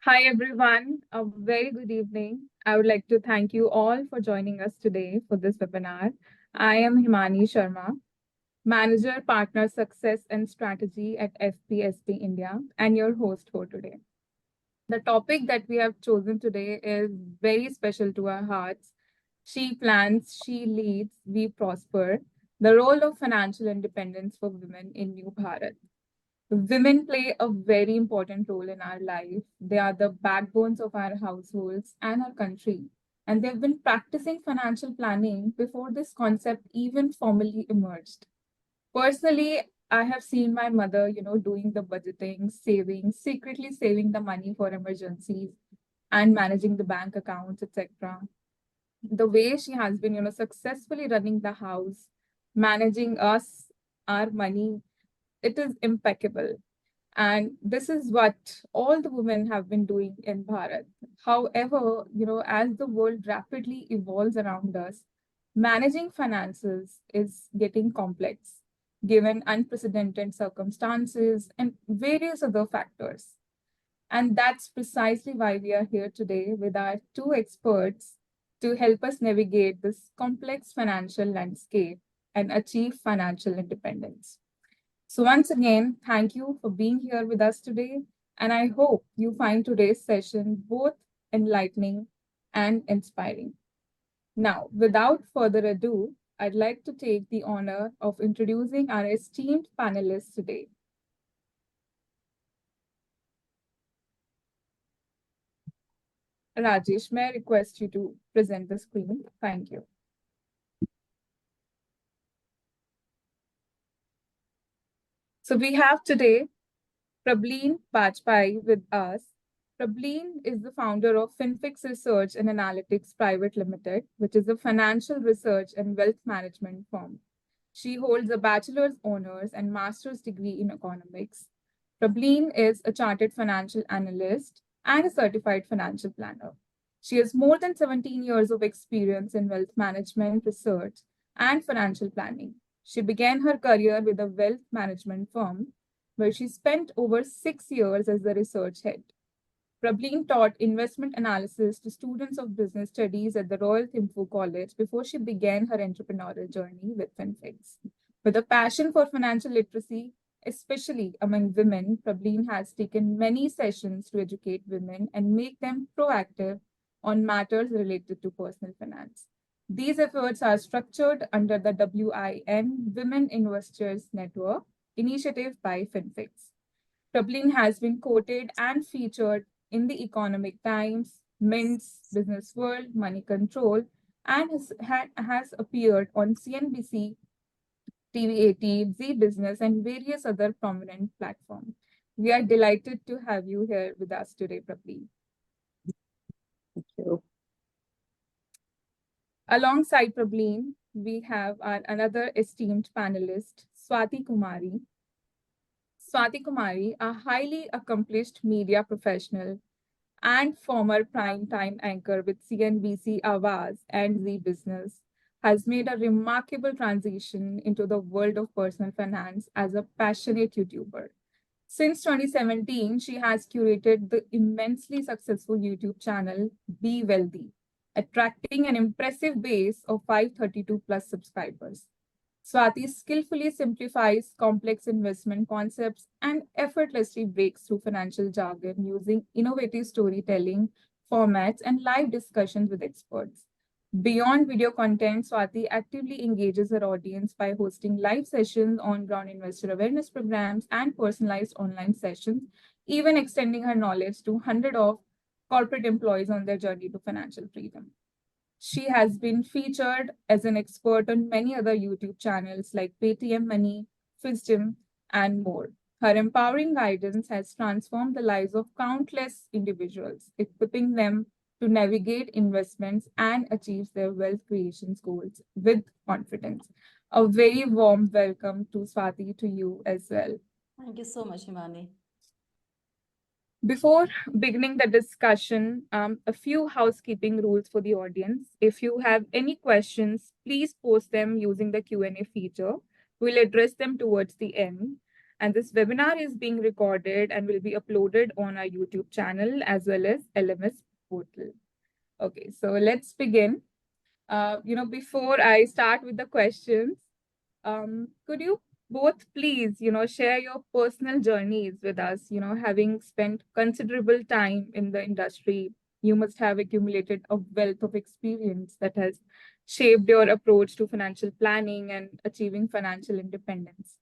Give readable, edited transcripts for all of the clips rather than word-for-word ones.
Hi, everyone. A very good evening. I would like to thank you all for joining us today for this webinar. I am Himani Sharma, Manager, Partner Success and Strategy at FPSP India, and your host for today. The topic that we have chosen today is very special to our hearts. She plans, she leads, we prosper. The role of financial independence for women in New Bharat. Women play a very important role in our life. They are the backbones of our households and our country. And they've been practicing financial planning before this concept even formally emerged. Personally, I have seen my mother, doing the budgeting, saving, secretly saving the money for emergencies and managing the bank accounts, etc. The way she has been, successfully running the house, managing us, our money, it is impeccable. And this is what all the women have been doing in Bharat. However, as the world rapidly evolves around us, managing finances is getting complex, given unprecedented circumstances and various other factors. And that's precisely why we are here today with our two experts to help us navigate this complex financial landscape and achieve financial independence. So, once again, thank you for being here with us today. And I hope you find today's session both enlightening and inspiring. Now, without further ado, I'd like to take the honor of introducing our esteemed panelists today. Rajesh, may I request you to present the screen? Thank you. So, we have today Prableen Bajpai with us. Prableen is the founder of FinFix Research and Analytics Private Limited, which is a financial research and wealth management firm. She holds a bachelor's honors and master's degree in economics. Prableen is a chartered financial analyst and a certified financial planner. She has more than 17 years of experience in wealth management, research, and financial planning. She began her career with a wealth management firm where she spent over 6 years as the research head. Prableen taught investment analysis to students of business studies at the Royal Thimphu College before she began her entrepreneurial journey with FinFix. With a passion for financial literacy, especially among women, Prableen has taken many sessions to educate women and make them proactive on matters related to personal finance. These efforts are structured under the WIN Women Investors Network initiative by FinFix. Prableen has been quoted and featured in the Economic Times, Mint's, Business World, Money Control, and has appeared on CNBC, TV18, Z Business, and various other prominent platforms. We are delighted to have you here with us today, Prableen. Thank you. Alongside Prableen, we have our another esteemed panelist, Swati Kumari. Swati Kumari, a highly accomplished media professional and former prime-time anchor with CNBC Awaz and Z Business, has made a remarkable transition into the world of personal finance as a passionate YouTuber. Since 2017, she has curated the immensely successful YouTube channel Be Wealthy, attracting an impressive base of 532 plus subscribers. Swati skillfully simplifies complex investment concepts and effortlessly breaks through financial jargon using innovative storytelling formats and live discussions with experts. Beyond video content, Swati actively engages her audience by hosting live sessions, on ground investor awareness programs, and personalized online sessions, even extending her knowledge to hundreds of corporate employees on their journey to financial freedom. She has been featured as an expert on many other YouTube channels like Paytm Money, Fisdom, and more. Her empowering guidance has transformed the lives of countless individuals, equipping them to navigate investments and achieve their wealth creation goals with confidence. A very warm welcome to Swati to you as well. Thank you so much, Himani. Before beginning the discussion, a few housekeeping rules for the audience. If you have any questions, please post them using the Q&A feature. We'll address them towards the end. And this webinar is being recorded and will be uploaded on our YouTube channel as well as LMS portal. Okay, so let's begin. Before I start with the questions, could you both please, share your personal journeys with us? Having spent considerable time in the industry, you must have accumulated a wealth of experience that has shaped your approach to financial planning and achieving financial independence.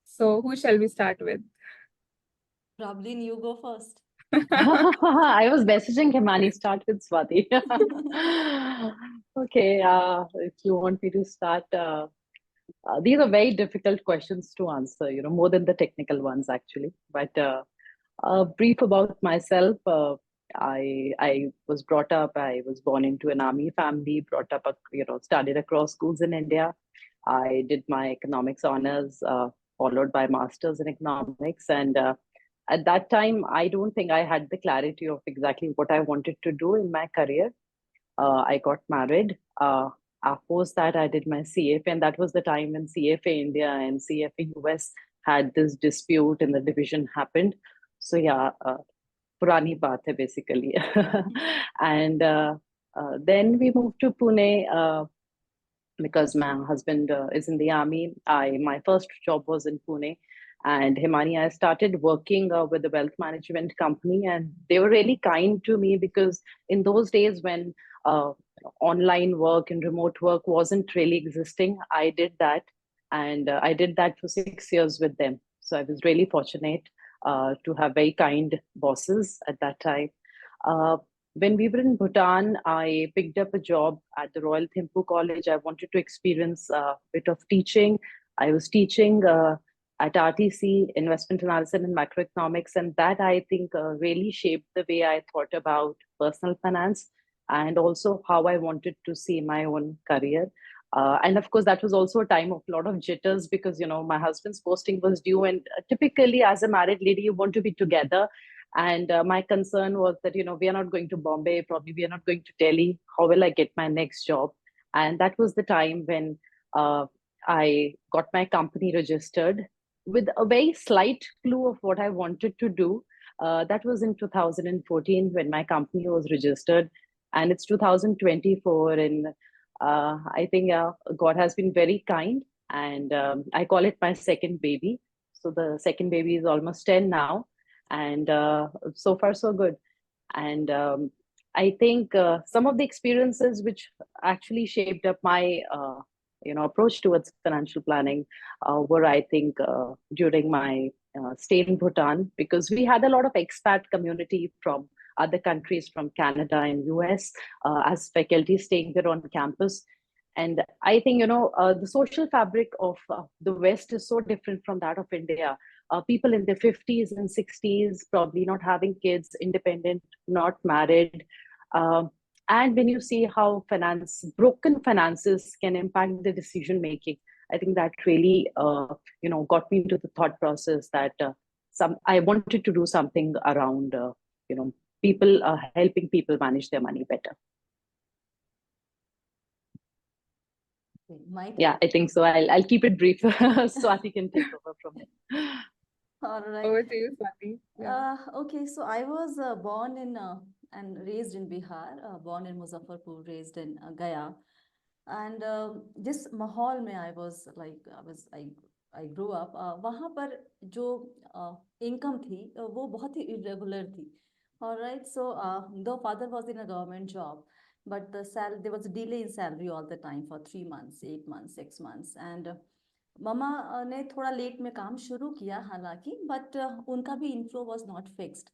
So, who shall we start with? Probably you go first. I was messaging Himani, start with Swati. Okay, if you want me to start, these are very difficult questions to answer, more than the technical ones actually. But brief about myself. I was brought up. I was born into an army family. Brought up, studied across schools in India. I did my economics honors, followed by masters in economics, and at that time, I don't think I had the clarity of exactly what I wanted to do in my career. I got married. Post that, I did my CFA, and that was the time when CFA India and CFA US had this dispute, and the division happened. So yeah, purani baat hai basically. And then we moved to Pune because my husband is in the army. My first job was in Pune, and Himani, I started working with a wealth management company, and they were really kind to me because in those days when uh, online work and remote work wasn't really existing, I did that, and I did that for 6 years with them. So I was really fortunate to have very kind bosses at that time. Uh, when we were in Bhutan, I picked up a job at the Royal Thimphu College. I wanted to experience a bit of teaching. I was teaching at RTC, Investment Analysis and Macroeconomics, and that I think really shaped the way I thought about personal finance and also how I wanted to see my own career. And of course, that was also a time of a lot of jitters because, my husband's posting was due. And typically, as a married lady, you want to be together. And my concern was that, we are not going to Bombay, probably we are not going to Delhi. How will I get my next job? And that was the time when I got my company registered with a very slight clue of what I wanted to do. That was in 2014 when my company was registered. And it's 2024. And I think God has been very kind. And I call it my second baby. So the second baby is almost 10 now, and so far so good. And I think some of the experiences which actually shaped up my approach towards financial planning were, I think, during my stay in Bhutan, because we had a lot of expat community from other countries, from Canada and US, as faculty staying there on campus. And I think, the social fabric of the West is so different from that of India. People in their 50s and 60s, probably not having kids, independent, not married. Um, and when you see how broken finances can impact the decision making, I think that really, got me into the thought process that I wanted to do something around, people helping people manage their money better. Yeah, I think so. I'll keep it brief. Swati can take over from it. All right. Over to you, Swati. Yeah. Okay, so I was born in and raised in Bihar, born in Muzaffarpur, raised in Gaya. And जिस माहौल में I grew up, वहाँ पर जो income थी वो बहुत ही irregular थी. All right, so though father was in a government job, but there was a delay in salary all the time for 3 months, 8 months, 6 months. And mama ने थोड़ा late में काम शुरू किया हालांकि, बट उनका भी इनफ्लो वाज नॉट फिक्स्ड.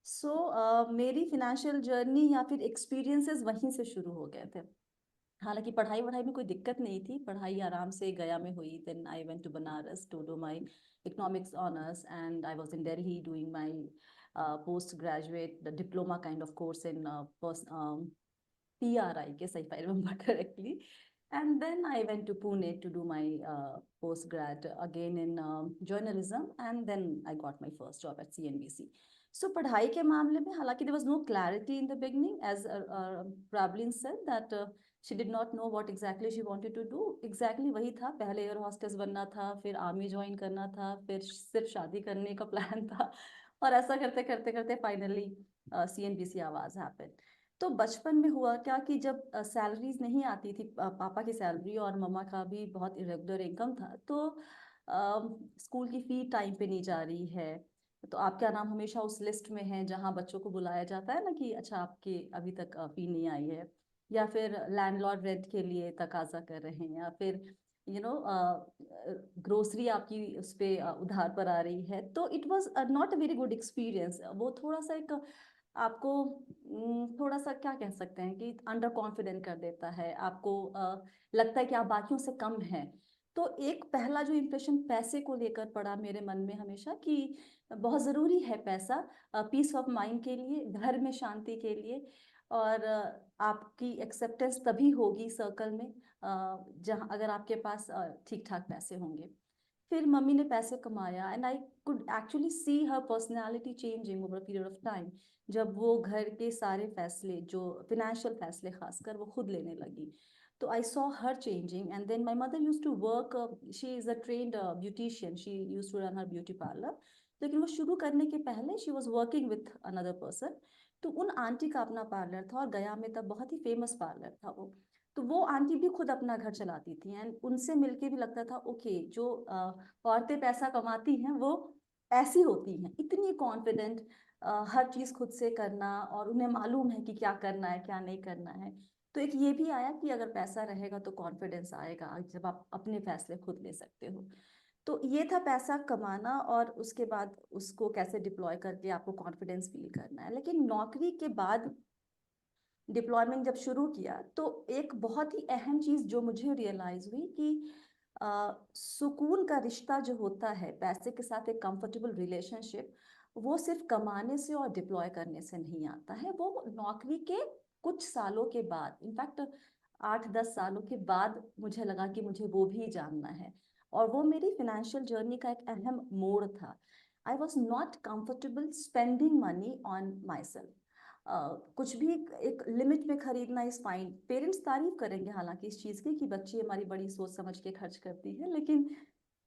सो मेरी फिनेंशियल जर्नी या फिर एक्सपीरियंसेस वहीं से शुरू हो गए थे. हालांकि पढ़ाई वढ़ाई में कोई दिक्कत नहीं थी, पढ़ाई आराम से गया में हुई. Then I went to Banaras to do my economics honours, and I was in Delhi doing my post graduate diploma kind of course in PRI, guess if I remember correctly. And then I went to Pune to do my postgrad again in journalism, and then I got my first job at CNBC. So पढ़ाई के मामले में हालांकि there was no clarity in the beginning, as Pravleen said that she did not know what exactly she wanted to do. Exactly वही था, पहले air hostess बनना था, फिर आर्मी ज्वाइन करना था, फिर सिर्फ शादी करने का प्लान था, और ऐसा करते करते करते फाइनली CNBC आवाज हैपन। तो बचपन में हुआ क्या कि जब सैलरीज नहीं आती थी, पापा की सैलरी और मम्मा का भी बहुत इरेगुलर इनकम था, तो स्कूल की फी टाइम पे नहीं जा रही है, तो आपका नाम हमेशा उस लिस्ट में है जहाँ बच्चों को बुलाया जाता है ना कि अच्छा आपके अभी तक फी नहीं आई है, या फिर लैंडलॉर्ड रेंट के लिए तकाजा कर रहे हैं, या फिर ग्रोसरी आपकी उस पे उधार पर आ रही है। तो it was not a very good experience. वो थोड़ा सा एक आपको थोड़ा सा क्या कह सकते हैं कि अंडर कॉन्फिडेंट कर देता है आपको, लगता है कि आप बाकियों से कम हैं। तो एक पहला जो इम्प्रेशन पैसे को लेकर पड़ा मेरे मन में हमेशा कि बहुत ज़रूरी है पैसा, पीस ऑफ माइंड के लिए, घर में शांति के लिए, और आपकी एक्सेप्टेंस तभी होगी सर्कल में जहाँ अगर आपके पास ठीक ठाक पैसे होंगे। फिर मम्मी ने पैसे कमाया and I could actually see her personality changing over a period of time, जब वो घर के सारे फैसले जो फिनेंशियल फैसले खासकर वो खुद लेने लगी। तो I saw her changing, and then my mother use to work, she is a trained beautician, she use to run her beauty parlour. लेकिन वो शुरू करने के पहले she was working with another person. तो उन आंटी का अपना पार्लर था, और गया में तब बहुत ही फेमस पार्लर था वो। तो वो आंटी भी खुद अपना घर चलाती थी, एंड उनसे मिलके भी लगता था ओके जो औरतें पैसा कमाती हैं वो ऐसी होती हैं, इतनी कॉन्फिडेंट, हर चीज़ खुद से करना, और उन्हें मालूम है कि क्या करना है क्या नहीं करना है। तो एक ये भी आया कि अगर पैसा रहेगा तो कॉन्फिडेंस आएगा जब आप अपने फैसले खुद ले सकते हो। तो ये था पैसा कमाना, और उसके बाद उसको कैसे डिप्लॉय करके आपको कॉन्फिडेंस फील करना है। लेकिन नौकरी के बाद डिप्लॉयमेंट जब शुरू किया, तो एक बहुत ही अहम चीज़ जो मुझे रियलाइज हुई कि सुकून का रिश्ता जो होता है पैसे के साथ, एक कंफर्टेबल रिलेशनशिप, वो सिर्फ कमाने से और डिप्लॉय करने से नहीं आता है। वो नौकरी के कुछ सालों के बाद, इनफैक्ट 8-10 सालों के बाद मुझे लगा कि मुझे वो भी जानना है, और वो मेरी फिनेंशियल जर्नी का एक अहम मोड़ था। I was not comfortable spending money on my self. कुछ भी एक लिमिट में खरीदना इज फाइन, पेरेंट्स तारीफ करेंगे हालांकि इस चीज़ की कि बच्ची हमारी बड़ी सोच समझ के खर्च करती है, लेकिन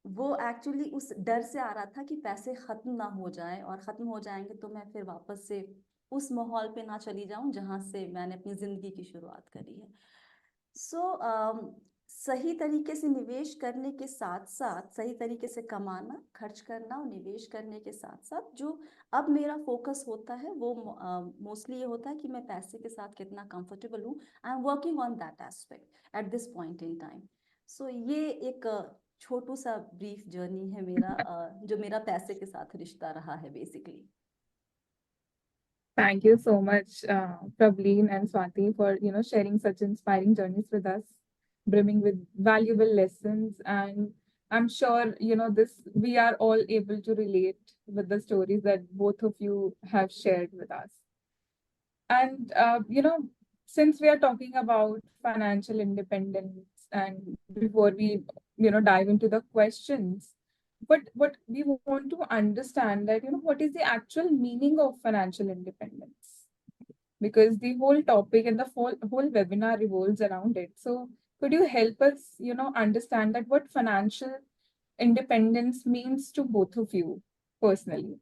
वो एक्चुअली उस डर से आ रहा था कि पैसे खत्म ना हो जाए, और खत्म हो जाएंगे तो मैं फिर वापस से उस माहौल पे ना चली जाऊं जहां से मैंने अपनी जिंदगी की शुरुआत करी है। सो सही तरीके से निवेश करने के साथ साथ, सही तरीके से कमाना, खर्च करना और निवेश करने के साथ साथ, जो अब मेरा फोकस होता है वो मोस्टली ये होता है कि मैं पैसे के साथ कितना कंफर्टेबल हूँ। I am working on that aspect at this point in time. So ये एक छोटू सा ब्रीफ जर्नी है मेरा, जो मेरा पैसे के साथ रिश्ता रहा है basically. Thank you so much, Prableen and Swati, for sharing such inspiring journeys with us, brimming with valuable lessons. And I'm sure this we are all able to relate with the stories that both of you have shared with us. And since we are talking about financial independence, and before we dive into the questions, but what we want to understand that what is the actual meaning of financial independence, because the whole topic and the whole webinar revolves around it. So could you help us understand that what financial independence means to both of you personally?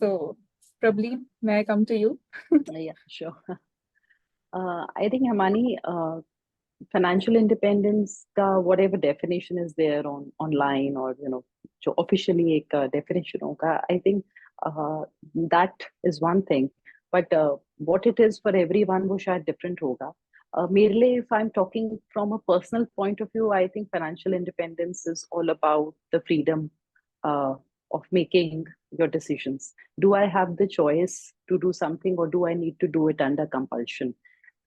So probably may I come to you? Yeah, sure. I think Himani, financial independence का whatever definition is there on online, or जो officially एक definition होगा, I think that is one thing, but what it is for everyone वो शायद different होगा. मेरे लिए, if I'm talking from a personal point of view, I think financial independence is all about the freedom uh, of making your decisions. Do I have the choice to do something, or do I need to do it under compulsion?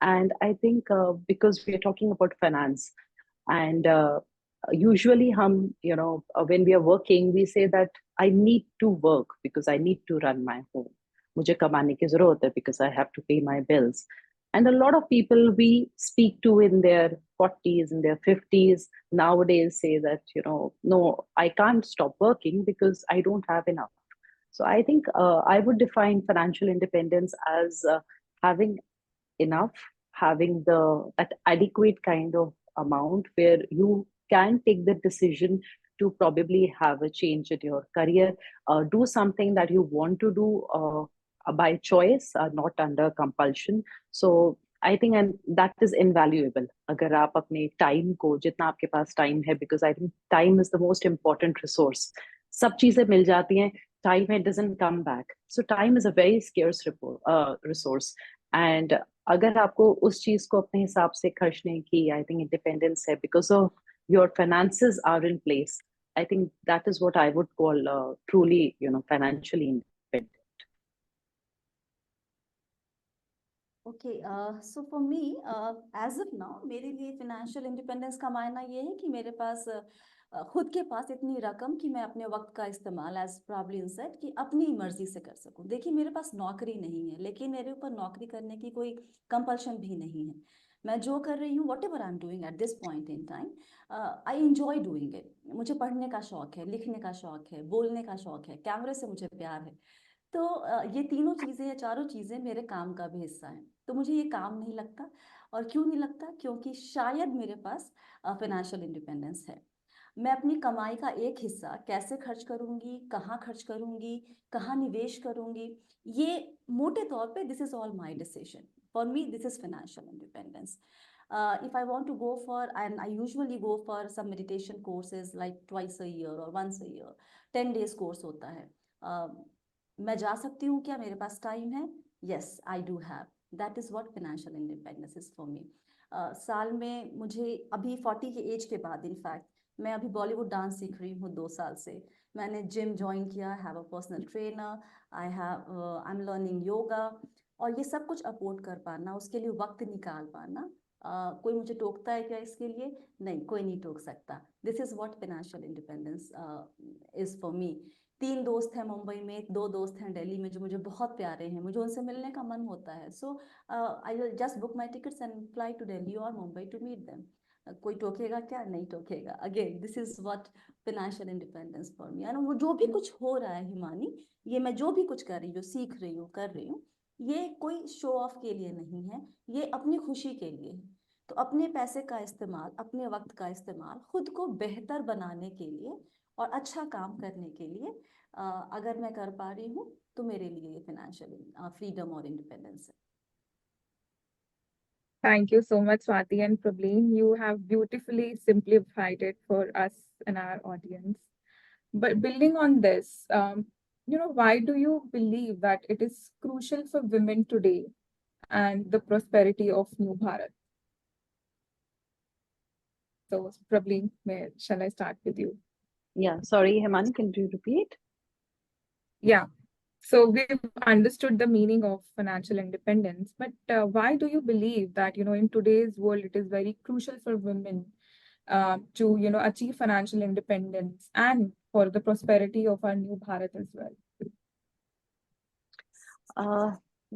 And I think because we are talking about finance, and usually when we are working, we say that I need to work because I need to run my home. मुझे कमाने की जरूरत है because I have to pay my bills. And a lot of people we speak to in their 40s, in their 50s, nowadays say that, no, I can't stop working because I don't have enough. So I think I would define financial independence as having enough, having the that adequate kind of amount where you can take the decision to probably have a change in your career, do something that you want to do by choice, not under compulsion. So I think and that is invaluable. अगर आप अपने time को जितना आपके पास time है, because I think time is the most important resource. सब चीजें मिल जाती हैं, time it doesn't come back. So time is a very scarce resource. And अगर आपको उस चीज को अपने हिसाब से खर्चने की आई थिंक इंडिपेंडेंस है because of your finances are in place, I think that is what I would call truly, financially independent. Okay so for me as of now मेरे लिए फिनेंशियल इंडिपेंडेंस का मायना ये है कि मेरे पास खुद के पास इतनी रकम कि मैं अपने वक्त का इस्तेमाल एज प्रॉब्ली सेट कि अपनी मर्जी से कर सकूं। देखिए मेरे पास नौकरी नहीं है, लेकिन मेरे ऊपर नौकरी करने की कोई कंपल्शन भी नहीं है। मैं जो कर रही हूँ what ever I am doing at this point in time, I enjoy doing it. मुझे पढ़ने का शौक है, लिखने का शौक है, बोलने का शौक है, कैमरे से मुझे प्यार है। तो ये तीनों चीज़ें या चारों चीज़ें मेरे काम का भी हिस्सा हैं। तो मुझे ये काम नहीं लगता। और क्यों नहीं लगता? क्योंकि शायद मेरे पास फाइनेंशियल इंडिपेंडेंस है। मैं अपनी कमाई का एक हिस्सा कैसे खर्च करूंगी, कहाँ खर्च करूंगी, कहाँ निवेश करूंगी, ये मोटे तौर पे this is all my decision. For me this is financial independence. If I want to go for, and I usually go for some meditation courses like twice a year or once a year, 10 days course होता है। मैं जा सकती हूँ क्या? मेरे पास time है? Yes I do have. That is what financial independence is for me. साल में मुझे अभी 40 के एज के बाद, इनफैक्ट मैं अभी बॉलीवुड डांस सीख रही हूँ 2 साल से। मैंने जिम ज्वाइन किया, have a personal trainer, I am learning yoga. और ये सब कुछ अफोर्ड कर पाना, उसके लिए वक्त निकाल पाना, कोई मुझे टोकता है क्या इसके लिए? नहीं, कोई नहीं टोक सकता। This is what financial independence is for me. 3 दोस्त हैं मुंबई में, 2 दोस्त हैं दिल्ली में जो मुझे बहुत प्यारे हैं, मुझे उनसे मिलने का मन होता है। So I will just book my tickets and fly to Delhi और मुंबई टू मीट देम। कोई टोकेगा क्या? नहीं टोकेगा। Again this is what financial independence for me. वो जो भी कुछ हो रहा है हिमानी, ये मैं जो भी कुछ कर रही हूँ, सीख रही हूँ, कर रही हूँ, ये कोई शो ऑफ के लिए नहीं है, ये अपनी खुशी के लिए है। तो अपने पैसे का इस्तेमाल, अपने वक्त का इस्तेमाल खुद को बेहतर बनाने के लिए और अच्छा काम करने के लिए अगर मैं कर पा रही हूँ तो मेरे लिए फाइनेंशियल फ्रीडम और इंडिपेंडेंस है। Thank you so much, Swati and Prableen. You have beautifully simplified it for us and our audience. But building on this, why do you believe that it is crucial for women today and the prosperity of New Bharat? So, Prableen, shall I start with you? Yeah, sorry, Hemani, can you repeat? Yeah. So we've understood the meaning of financial independence, but why do you believe that, in today's world, it is very crucial for women to, achieve financial independence and for the prosperity of our new Bharat as well?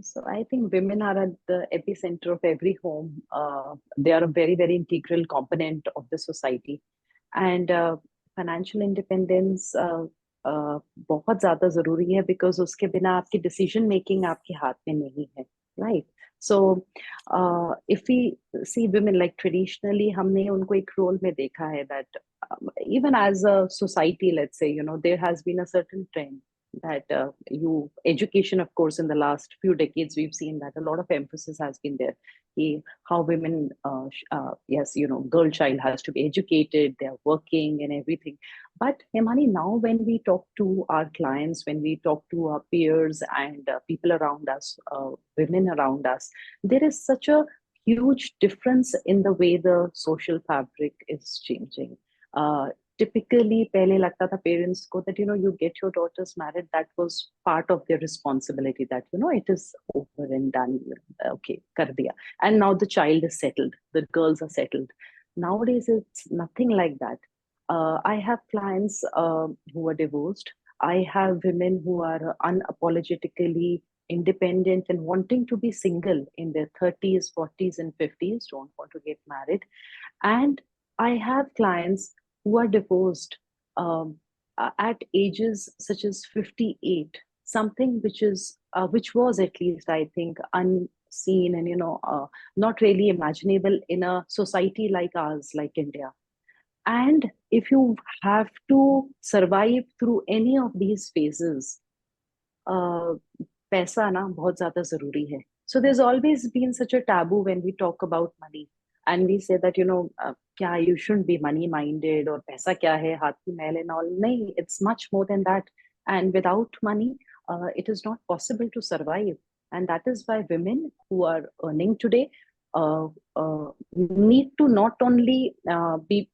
So I think women are at the epicenter of every home. They are a very, very integral component of the society. And financial independence बहुत ज़्यादा ज़रूरी है because उसके बिना आपकी decision making आपके हाथ में नहीं है, right? So if we see women like traditionally, हमने उनको एक role में देखा है that even as a society, let's say, there has been a certain trend that education, of course, in the last few decades, we've seen that a lot of emphasis has been there. How women, yes, girl child has to be educated, they're working and everything. But Hemani, now when we talk to our clients, when we talk to our peers and people around us, women around us, there is such a huge difference in the way the social fabric is changing. Typically पहले लगता था parents को that you get your daughters married, that was part of their responsibility, that it is over and done, okay कर दिया, and now the child is settled, the girls are settled. Nowadays it's nothing like that. I have clients who are divorced. I have women who are unapologetically independent and wanting to be single in their 30s, 40s and 50s, don't want to get married. And I have clients who are divorced, at ages such as 58, something which was, at least I think, unseen and not really imaginable in a society like ours, like India. And if you have to survive through any of these phases, uh, पैसा ना बहुत ज्यादा जरूरी है. So there's always been such a taboo when we talk about money, and we say that क्या you shouldn't be money minded, और पैसा क्या है हाथ की मैल and all. नहीं, it's much more than that. And without money, it is not possible to survive. And that is why women who are earning today uh, need to not only be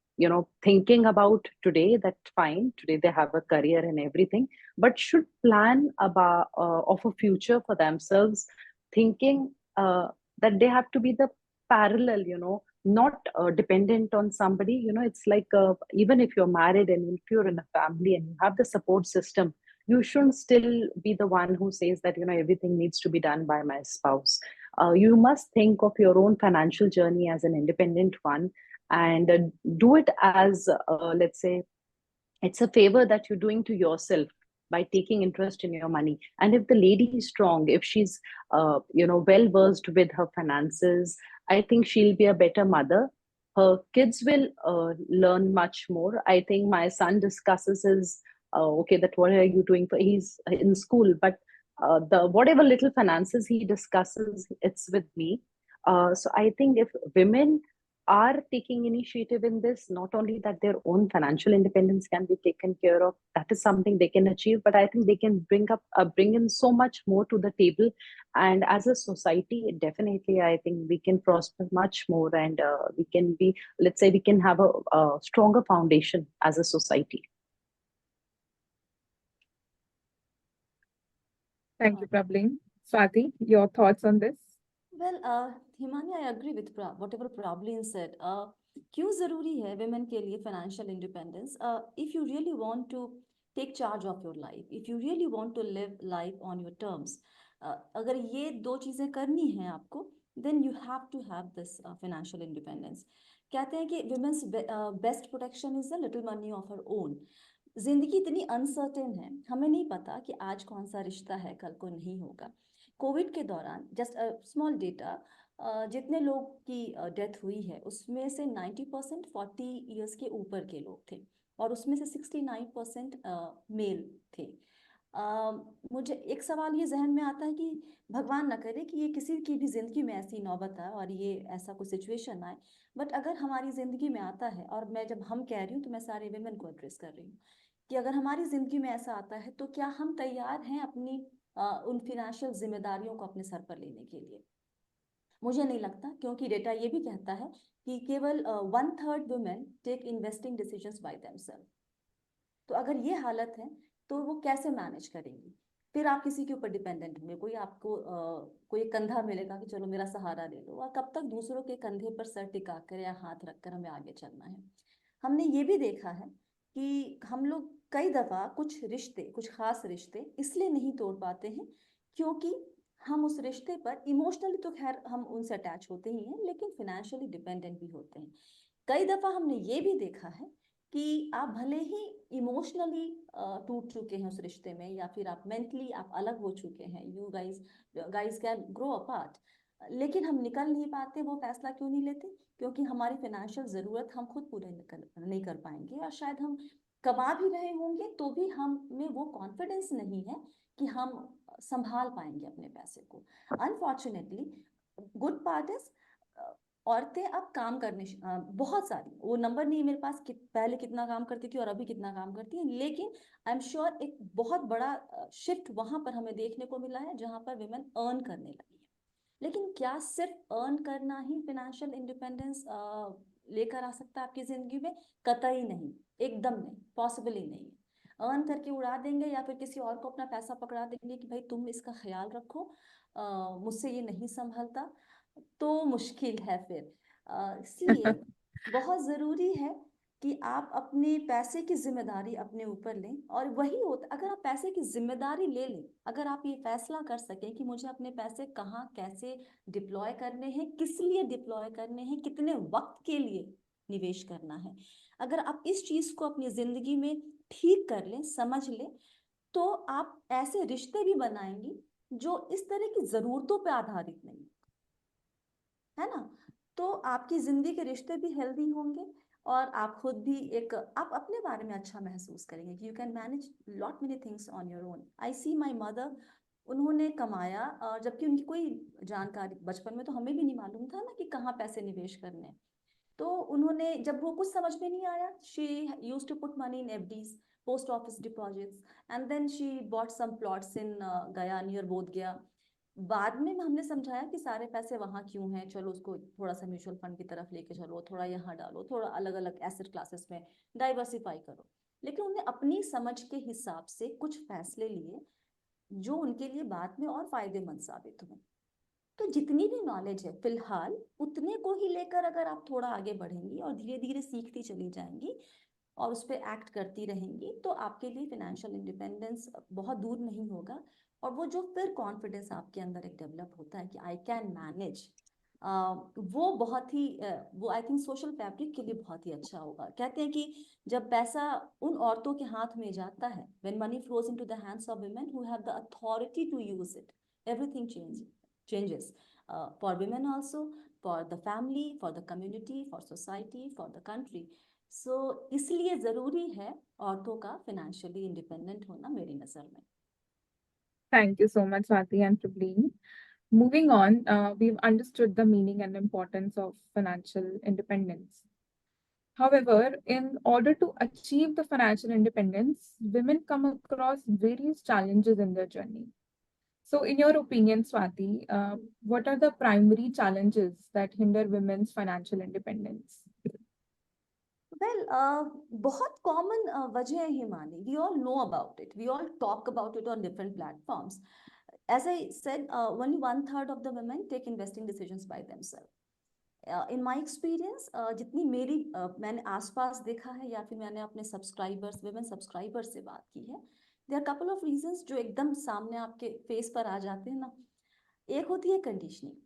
thinking about today, that fine, today they have a career and everything, but should plan about of a future for themselves, thinking that they have to be the parallel, not dependent on somebody. It's like, even if you're married and if you're in a family and you have the support system, you shouldn't still be the one who says that everything needs to be done by my spouse. You must think of your own financial journey as an independent one, and do it as, let's say, it's a favor that you're doing to yourself by taking interest in your money. And if the lady is strong, if she's well versed with her finances, I think she'll be a better mother. Her kids will learn much more. I think my son discusses his okay, that what are you doing for, he's in school, but the whatever little finances he discusses, it's with me. So I think if women are taking initiative in this, not only that their own financial independence can be taken care of, that is something they can achieve, but I think they can bring in so much more to the table. And as a society, definitely, I think we can prosper much more, and we can be, let's say, we can have a stronger foundation as a society. Thank you, Prableen. Swati, your thoughts on this? Well, Himani, I agree with whatever Prableen said. क्यों जरूरी है women के लिए financial independence? If you really want to take charge of your life, if you really want to live life on your terms, अगर ये दो चीजें करनी है आपको, then you have to have this financial independence. कहते हैं कि women's best protection is a little money of her own. जिंदगी इतनी अनसर्टेन है, हमें नहीं पता कि आज कौन सा रिश्ता है, कल को नहीं होगा. कोविड के दौरान, जस्ट स्मॉल डेटा, जितने लोग की डेथ हुई है उसमें से 90% 40 इयर्स के ऊपर के लोग थे, और उसमें से 69% मेल थे. मुझे एक सवाल ये जहन में आता है कि भगवान ना करे कि ये किसी की भी जिंदगी में ऐसी नौबत आए और ये ऐसा कोई सिचुएशन आए, बट अगर हमारी जिंदगी में आता है, और मैं जब हम कह रही हूँ तो मैं सारे विमेन को एड्रेस कर रही हूँ, कि अगर हमारी जिंदगी में ऐसा आता है तो क्या हम तैयार हैं अपनी उन फिनेंशियल जिम्मेदारियों को अपने सर पर लेने के लिए? मुझे नहीं लगता, क्योंकि डेटा ये भी कहता है कि केवल 1/3 women take investing decisions by themselves. तो अगर ये हालत है तो वो कैसे मैनेज करेंगी? फिर आप किसी के ऊपर डिपेंडेंट होंगे, कोई आपको कोई कंधा मिलेगा कि चलो मेरा सहारा ले लो, और कब तक दूसरों के कंधे पर सर टिका कर या हाथ रखकर हमें आगे चलना है? हमने ये भी देखा है कि हम लोग कई दफा कुछ खास रिश्ते इसलिए नहीं तोड़ पाते हैं क्योंकि हम उस रिश्ते पर इमोशनली तो खैर हम उनसे अटैच होते ही हैं, लेकिन फिनेंशियली डिपेंडेंट भी होते हैं. कई दफा हमने ये भी देखा है कि आप भले ही इमोशनली टूट चुके हैं उस रिश्ते में, या फिर आप मेंटली आप अलग हो चुके हैं, you guys can grow apart, लेकिन हम निकल नहीं पाते. वो फैसला क्यों नहीं लेते? क्योंकि हमारी फाइनेंशियल ज़रूरत हम खुद पूरे नहीं कर पाएंगे, और शायद हम कमा भी रहे होंगे तो भी हम में वो कॉन्फिडेंस नहीं है कि हम संभाल पाएंगे अपने पैसे को. अनफॉर्चुनेटली गुड पार्ट इज, औरतें अब काम करने बहुत सारी, वो नंबर नहीं मेरे पास कि पहले कितना काम करती थी और अभी कितना काम करती है, लेकिन आई एम श्योर एक बहुत बड़ा शिफ्ट वहां पर हमें देखने को मिला है जहां पर विमेन अर्न करने लगी है. लेकिन क्या सिर्फ अर्न करना ही फिनेंशियल इंडिपेंडेंस लेकर आ सकता है आपकी जिंदगी में? कतई नहीं, एकदम नहीं, पॉसिबल ही नहीं. अर्न करके उड़ा देंगे या फिर किसी और को अपना पैसा पकड़ा देंगे कि भाई तुम इसका ख्याल रखो, मुझसे ये नहीं संभलता, तो मुश्किल है फिर. इसलिए बहुत जरूरी है कि आप अपने पैसे की जिम्मेदारी अपने ऊपर लें. और वही होता, अगर आप पैसे की जिम्मेदारी ले लें, अगर आप ये फैसला कर सकें कि मुझे अपने पैसे कहाँ कैसे डिप्लॉय करने हैं, किस लिए डिप्लॉय करने हैं, कितने वक्त के लिए निवेश करना है, अगर आप इस चीज को अपनी जिंदगी में ठीक कर लें, समझ लें, तो आप ऐसे रिश्ते भी बनाएंगी जो इस तरह की जरूरतों पे आधारित नहीं है ना। तो आपकी जिंदगी के रिश्ते भी हेल्दी होंगे और आप खुद भी आप अपने बारे में अच्छा महसूस करेंगे कि you can manage lot many things on your own. I see my mother, उन्होंने कमाया और जबकि उनकी कोई जानकारी, बचपन में तो हमें भी नहीं मालूम था ना कि कहाँ पैसे निवेश करने हैं। तो उन्होंने, जब वो कुछ समझ में नहीं आया, she used to put money in FDs, post office deposits, and then she bought some plots in Gaya, near बोध गया। बाद में हमने समझाया कि सारे पैसे वहां क्यों हैं, चलो उसको थोड़ा सा म्यूचुअल फंड की तरफ लेके चलो, थोड़ा यहाँ डालो, थोड़ा अलग अलग एसेट क्लासेस में डाइवर्सिफाई करो। लेकिन उन्हें अपनी समझ के हिसाब से कुछ फैसले लिए जो उनके लिए बाद में और फायदेमंद साबित हुए। तो जितनी भी नॉलेज है फिलहाल उतने को ही लेकर अगर आप थोड़ा आगे बढ़ेंगी और धीरे धीरे सीखती चली जाएंगी और उस पर एक्ट करती रहेंगी, तो आपके लिए फिनेंशियल इंडिपेंडेंस बहुत दूर नहीं होगा। और वो जो फिर कॉन्फिडेंस आपके अंदर एक डेवलप होता है कि आई कैन मैनेज, वो बहुत ही वो आई थिंक सोशल फैब्रिक के लिए बहुत ही अच्छा होगा। कहते हैं कि जब पैसा उन औरतों के हाथ में जाता है, when money flows into the hands of women who have the authority to use it, everything changes for women also, for the family, for the community, for society, for the country. So इसलिए जरूरी है औरतों का financially independent होना मेरी नजर में। Thank you so much, Swati and Prableen. Moving on, we've understood the meaning and importance of financial independence. However, in order to achieve the financial independence, women come across various challenges in their journey. So, in your opinion, Swati, what are the primary challenges that hinder women's financial independence? बहुत common वजह है Himani, we all know about it, we all talk about it on different platforms. As I said, only 1/3 of the women take investing decisions by themselves. In my experience, जितनी मेरी मैंने आसपास देखा है या फिर मैंने अपने सब्सक्राइबर्स, विमेन सब्सक्राइबर्स से बात की है, there are couple of reasons जो एकदम सामने आपके फेस पर आ जाते हैं ना। एक होती है कंडीशनिंग।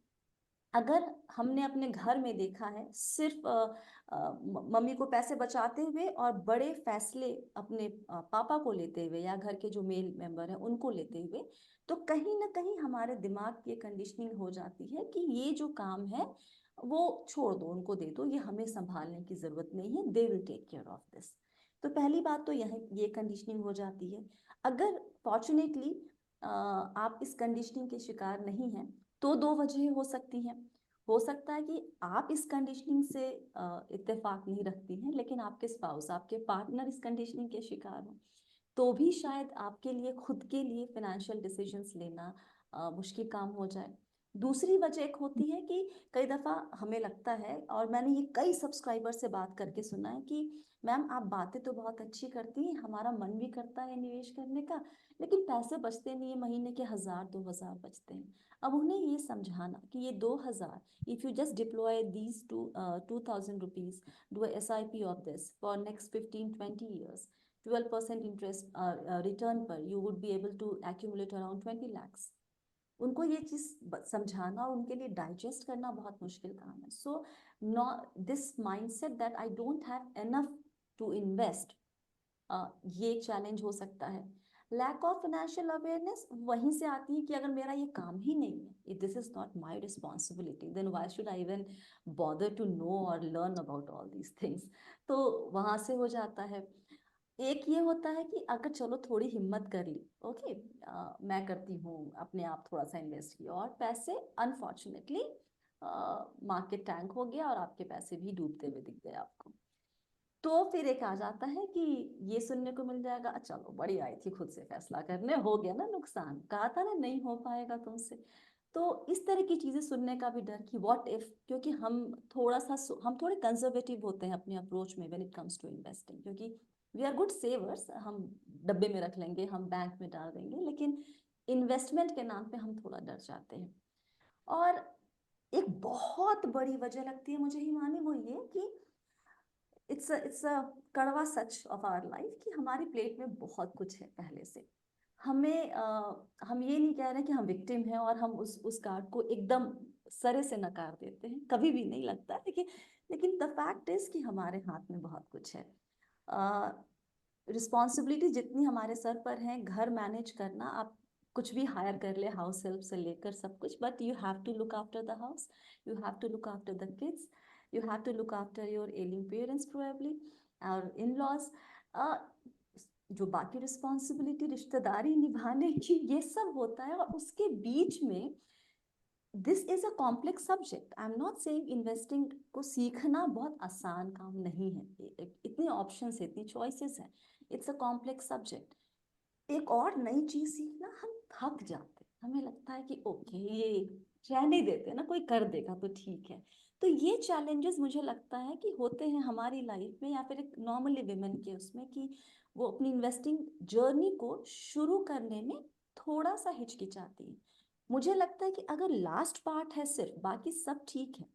अगर हमने अपने घर में देखा है सिर्फ मम्मी को पैसे बचाते हुए और बड़े फैसले अपने पापा को लेते हुए या घर के जो मेल मेंबर हैं उनको लेते हुए, तो कहीं ना कहीं हमारे दिमाग की कंडीशनिंग हो जाती है कि ये जो काम है वो छोड़ दो, उनको दे दो, ये हमें संभालने की जरूरत नहीं है, they will take care of this. तो पहली बात तो यह ये कंडीशनिंग हो जाती है। अगर फॉर्चुनेटली आप इस कंडीशनिंग के शिकार नहीं हैं, तो दो वजह हो सकती हैं। हो सकता है कि आप इस कंडीशनिंग से इत्तेफाक नहीं रखती हैं, लेकिन आपके स्पाउस, आपके पार्टनर इस कंडीशनिंग के शिकार हो, तो भी शायद आपके लिए खुद के लिए फिनेंशियल डिसीजंस लेना मुश्किल काम हो जाए। दूसरी वजह एक होती है कि कई दफ़ा हमें लगता है, और मैंने ये कई सब्सक्राइबर से बात करके सुना है कि मैम आप बातें तो बहुत अच्छी करती हैं, हमारा मन भी करता है निवेश करने का, लेकिन पैसे बचते नहीं है, महीने के 1000-2000 बचते हैं। अब उन्हें ये समझाना कि ये 2000, if you just deploy these 2000 rupees, do SIP of this for next 15-20 years, 12% interest return पर you would be able to accumulate around 20 lakhs. उनको ये चीज समझाना और उनके लिए डाइजेस्ट करना बहुत मुश्किल काम है। So this mindset that I don't have enough to invest, ये चैलेंज हो सकता है। लैक ऑफ फाइनेंशियल अवेयरनेस वहीं से आती है कि अगर मेरा ये काम ही नहीं है, this is not my responsibility, then why should I even bother to know और learn about all these things. तो वहां से हो जाता है। एक ये होता है कि अगर चलो थोड़ी हिम्मत कर ली, ओके, मैं करती हूँ, अपने आप थोड़ा सा इन्वेस्ट किया और पैसे अनफॉर्चुनेटली मार्केट टैंक हो गया और आपके पैसे भी डूबते हुए दिख गए आपको, तो फिर एक आ जाता है कि ये सुनने को मिल जाएगा, चलो बड़ी आई थी खुद से फैसला करने, हो गया ना नुकसान, कहा था ना नहीं हो पाएगा तुमसे। तो इस तरह की चीजें सुनने का भी डर कि व्हाट इफ, क्योंकि हम थोड़े कंजर्वेटिव होते हैं अपने अप्रोच में when it comes to investing, क्योंकि वी आर गुड सेवर्स, हम डब्बे में रख लेंगे, हम बैंक में डाल देंगे, लेकिन इन्वेस्टमेंट के नाम पे हम थोड़ा डर जाते हैं। और एक बहुत बड़ी वजह लगती है मुझे हिमानी, वो ये कि इट्स अ कड़वा सच ऑफ आवर लाइफ कि हमारी प्लेट में बहुत कुछ है पहले से। हमें हम ये नहीं कह रहे कि हम विक्टिम हैं और हम उस कार्ड को एकदम सरे से नकार देते हैं, कभी भी नहीं लगता, लेकिन द फैक्ट इज कि हमारे हाथ में बहुत कुछ है। रिस्पॉन्सिबिलिटी जितनी हमारे सर पर है, घर मैनेज करना, आप कुछ भी हायर कर ले, हाउस हेल्प से लेकर सब कुछ, but you have to look after the house, you have to look after the kids, you have to look after your ailing parents probably और इन लॉज। जो बाकी रिस्पॉन्सिबिलिटी रिश्तेदारी निभाने की, ये सब होता है, और उसके बीच में this is a complex subject. I am not saying investing को सीखना बहुत आसान काम नहीं है, इतने ऑप्शंस है, इतनी चॉइसेस है, इट्स अ कॉम्प्लेक्स सब्जेक्ट। एक और नई चीज सीखना, हम थक जाते हैं, हमें लगता है कि ओके ये रहने देते हैं ना, कोई कर देगा तो ठीक है। तो ये चैलेंजेस मुझे लगता है कि होते हैं हमारी लाइफ में, या फिर एक नॉर्मली विमेन के उसमें, कि वो अपनी इन्वेस्टिंग जर्नी को शुरू करने में थोड़ा सा हिचकिचाती है। मुझे लगता है कि अगर लास्ट पार्ट है सिर्फ, बाकी सब ठीक है,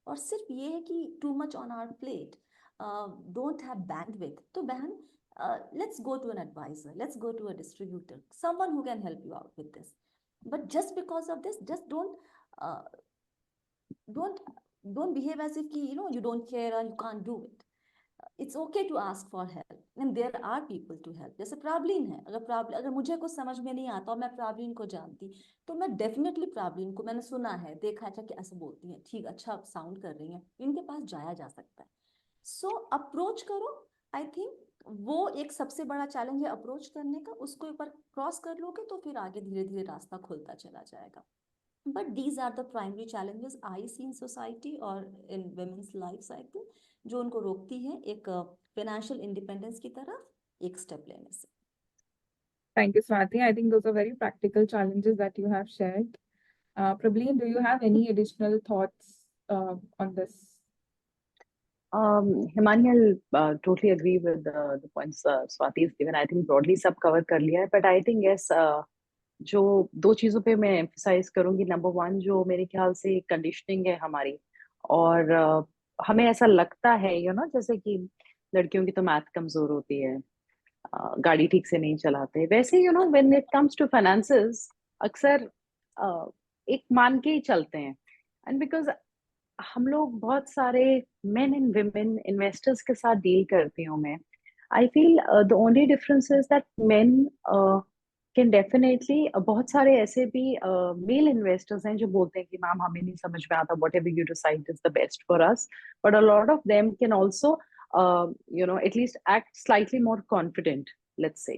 और सिर्फ ये है कि too much on our plate, don't have bandwidth, तो बहन, let's go to an advisor, let's go to a distributor, someone who can help you out with this. But just because of this, just uh, don't don't behave as if you know you don't care or you can't do it. It's okay to ask for help, and there are people to help. जैसे प्रावलीन है, अगर मुझे कुछ समझ में नहीं आता और मैं प्रावलीन को जानती, तो मैं डेफिनेटली प्रावलीन को, मैंने सुना है, देखा है, अच्छा कि ऐसे बोलती हैं, ठीक, अच्छा साउंड कर रही हैं, इनके पास जाया जा सकता है। सो अप्रोच करो। आई थिंक वो एक सबसे बड़ा चैलेंज है अप्रोच करने का, उसको एक बार क्रॉस कर लोगे तो फिर आगे धीरे धीरे रास्ता खुलता चला जाएगा। But these are the primary challenges I see in society और इन वुमेन्स लाइफ साइकिल, जो उनको रोकती है एक फाइनेंशियल इंडिपेंडेंस की तरफ एक स्टेप लेने से। Thank you, Swati. I think those are very practical challenges that you have shared. Prableen, do you have any additional thoughts on this? Himani, I'll totally agree with the points Swati has given. I think broadly सब cover कर लिया है, but I think yes, जो दो चीजों पे मैं emphasize करूंगी, नंबर वन जो मेरे ख्याल से कंडीशनिंग है हमारी, और हमें ऐसा लगता है जैसे कि लड़कियों की तो मैथ कमजोर होती है, गाड़ी ठीक से नहीं चलाते, वैसे when it comes to finances अक्सर एक मान के ही चलते हैं। एंड बिकॉज हम लोग बहुत सारे मेन एंड विमेन इन्वेस्टर्स के साथ डील करती हूँ मैं, I feel the only difference is that main can definitely, बहुत सारे ऐसे भी मेल इन्वेस्टर्स हैं जो बोलते हैं कि मैम हमें नहीं समझ में आता, what ever you decide is the best for us, but a lot of them can also at least act slightly more confident, let's say.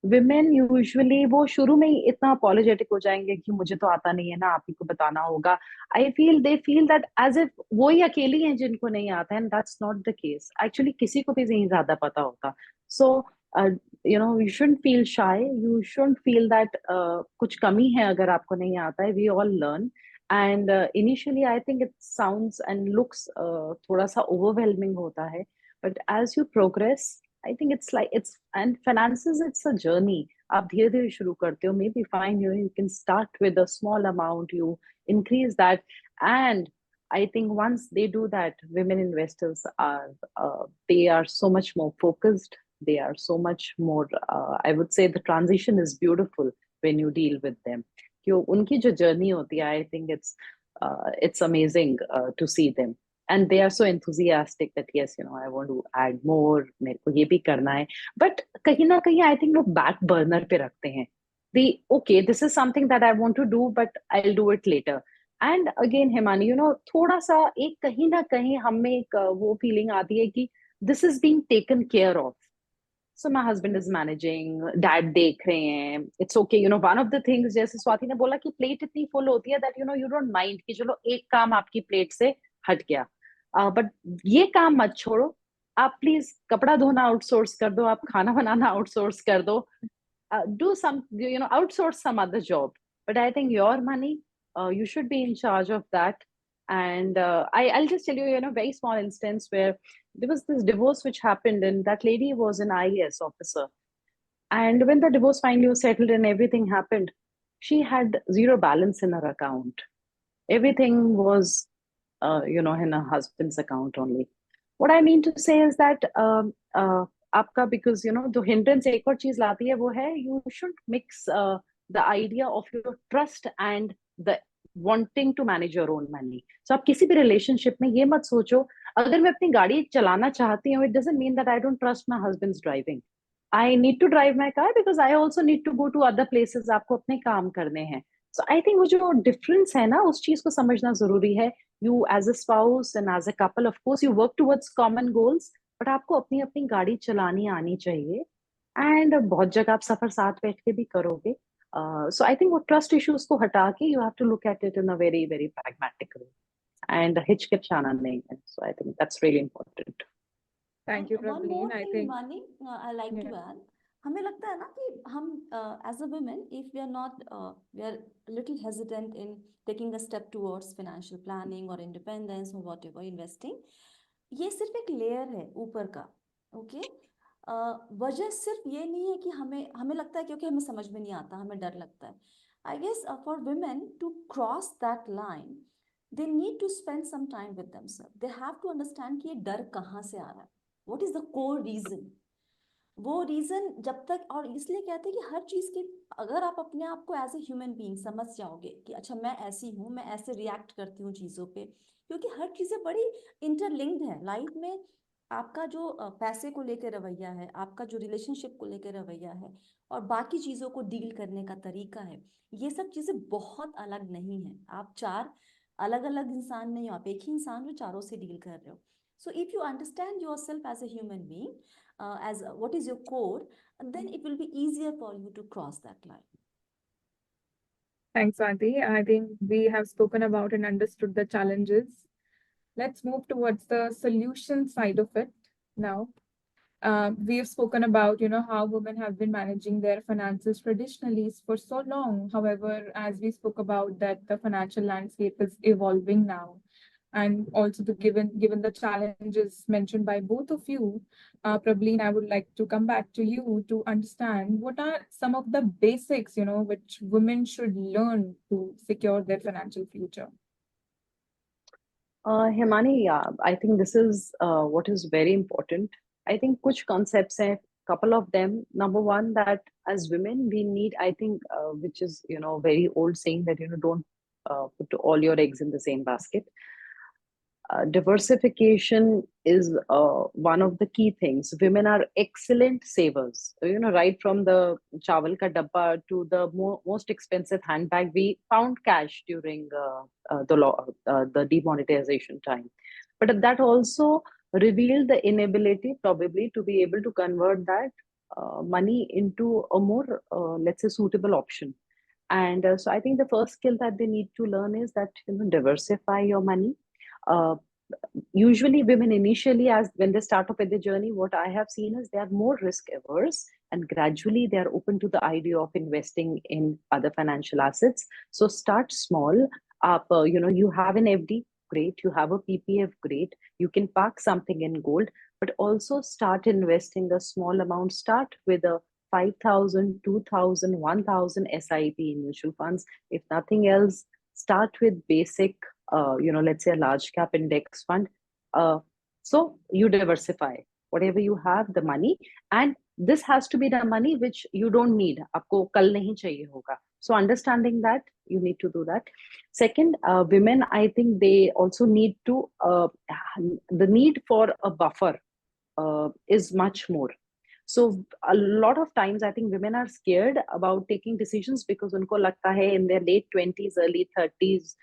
Women usually वो शुरू में ही इतना apologetic हो जाएंगे कि मुझे तो आता नहीं है ना, आप ही को बताना होगा। I feel they feel that as if वो ही अकेली हैं जिनको नहीं आता है, and that's not the case. Actually किसी को भी नहीं ज्यादा पता होता। So uh, you shouldn't feel shy. You shouldn't feel that कुछ कमी है अगर आपको नहीं आता है। We all learn. And initially I think it sounds and looks थोड़ा सा overwhelming होता है, but as you progress, I think it's like it's, and finances, it's a journey. आप धीरे धीरे शुरू करते हो, maybe fine, you can start with a small amount, you increase that, and I think once they do that, women investors are they are so much more focused, they are so much more I would say the transition is beautiful when you deal with them. क्यों उनकी जो journey होती है, I think it's amazing to see them. And they are so enthusiastic that yes, I want to add more, मेरे को ये भी करना है, but कहीं ना कहीं I think लोग back burner पे रखते हैं, the okay, this is something that I want to do but I'll do it later. And again Himani, थोड़ा सा एक कहीं ना कहीं हमें एक वो feeling आती है कि this is being taken care of. So my husband is managing, dad देख रहे हैं, it's okay, one of the things जैसे स्वाति ने बोला कि प्लेट इतनी फुल होती है that you don't mind कि चलो एक काम आपकी प्लेट से हट गया, बट ये काम मत छोड़ो, आप प्लीज कपड़ा धोना आउटसोर्स कर दो, आप खाना बनाना आउटसोर्स कर दो, do some, outsource some other job, but I think your money, you should be in charge of that. And I'll just tell you, very small instance where there was this divorce which happened, and that lady was an IAS officer, and when the divorce finally was settled and everything happened, she had zero balance in her account. Everything was in her husband's account only. What I mean to say is that आपका, because the hindrance एक और चीज लाती है वो है, you shouldn't mix the idea of your trust and the wanting to manage your own money. So आप किसी भी relationship में ये मत सोचो, अगर मैं अपनी गाड़ी चलाना चाहती हूँ, it doesn't mean that I don't trust my husband's driving. I need to drive my car because I also need to go to other places. आपको अपने काम करने हैं. So I think वो जो difference है ना, उस चीज को समझना जरूरी है. You as a spouse and as a couple, of course, you work towards common goals, but आपको अपनी अपनी गाड़ी चलानी आनी चाहिए. And बहुत जगह आप सफर साथ बैठ के भी करोगे. So I think वो trust issues को हटा के you have to look at it in a very, very pragmatic way. And हिचकिचाना नहीं है. So I think that's really important. Thank you, One more Praveen. I thing, think, Himani, I like to yeah. add. हमें लगता है ना कि हम as a women, if we are not, we are a little hesitant in taking a step towards financial planning or independence or whatever, investing. ये सिर्फ एक layer है ऊपर का, ओके? वजह सिर्फ ये नहीं है कि हमें लगता है क्योंकि हमें समझ में नहीं आता, हमें डर लगता है. I guess for women to cross that line, they need to spend some time with themselves. They have to understand कि ये डर कहाँ से आ रहा है. What is the core reason? वो रीजन जब तक, और इसलिए कहते हैं कि हर चीज की, अगर आप अपने आप को एज ए ह्यूमन बीइंग समझ जाओगे कि अच्छा मैं ऐसी हूँ, मैं ऐसे रिएक्ट करती हूँ चीजों पे, क्योंकि हर चीजें बड़ी इंटरलिंक्ड है लाइफ में. आपका जो पैसे को लेकर रवैया है, आपका जो रिलेशनशिप को लेकर रवैया है, और बाकी चीजों को डील करने का तरीका है, ये सब चीजें बहुत अलग नहीं है. आप चार अलग अलग इंसान नहीं हो, आप एक ही इंसान जो चारों से डील कर रहे हो. So if you understand yourself as a human being, as what is your core, and then it will be easier for you to cross that line. Thanks, Auntie. I think we have spoken about and understood the challenges. Let's move towards the solution side of it now. We have spoken about, how women have been managing their finances traditionally for so long. However, as we spoke about that the financial landscape is evolving now, and also given the challenges mentioned by both of you, Prableen, I would like to come back to you to understand what are some of the basics, which women should learn to secure their financial future. Himani, yeah, I think this is what is very important. I think kuch concepts hai, couple of them. Number one, that as women we need, I think, which is very old saying that don't put all your eggs in the same basket. Diversification is one of the key things. Women are excellent savers. Right from the chawal ka dabba to the most expensive handbag, we found cash during the demonetization time. But that also revealed the inability, probably, to be able to convert that money into a more, let's say, suitable option. And so I think the first skill that they need to learn is that diversify your money. Usually women initially, as when they start off with the journey, what I have seen is they are more risk averse, and gradually they are open to the idea of investing in other financial assets. So start small. You have an FD, great. You have a PPF, great. You can park something in gold, but also start investing a small amount. Start with a 5,000, 2,000, 1,000 SIP in mutual funds. If nothing else, start with basic, let's say a large cap index fund. So you diversify whatever you have, the money, and this has to be the money which you don't need. आपको कल नहीं चाहिए होगा. So understanding that, you need to do that. Second, women, I think they also need to, the need for a buffer is much more. So a lot of times, I think women are scared about taking decisions because unko lagta hai in their late 20s, early 30s,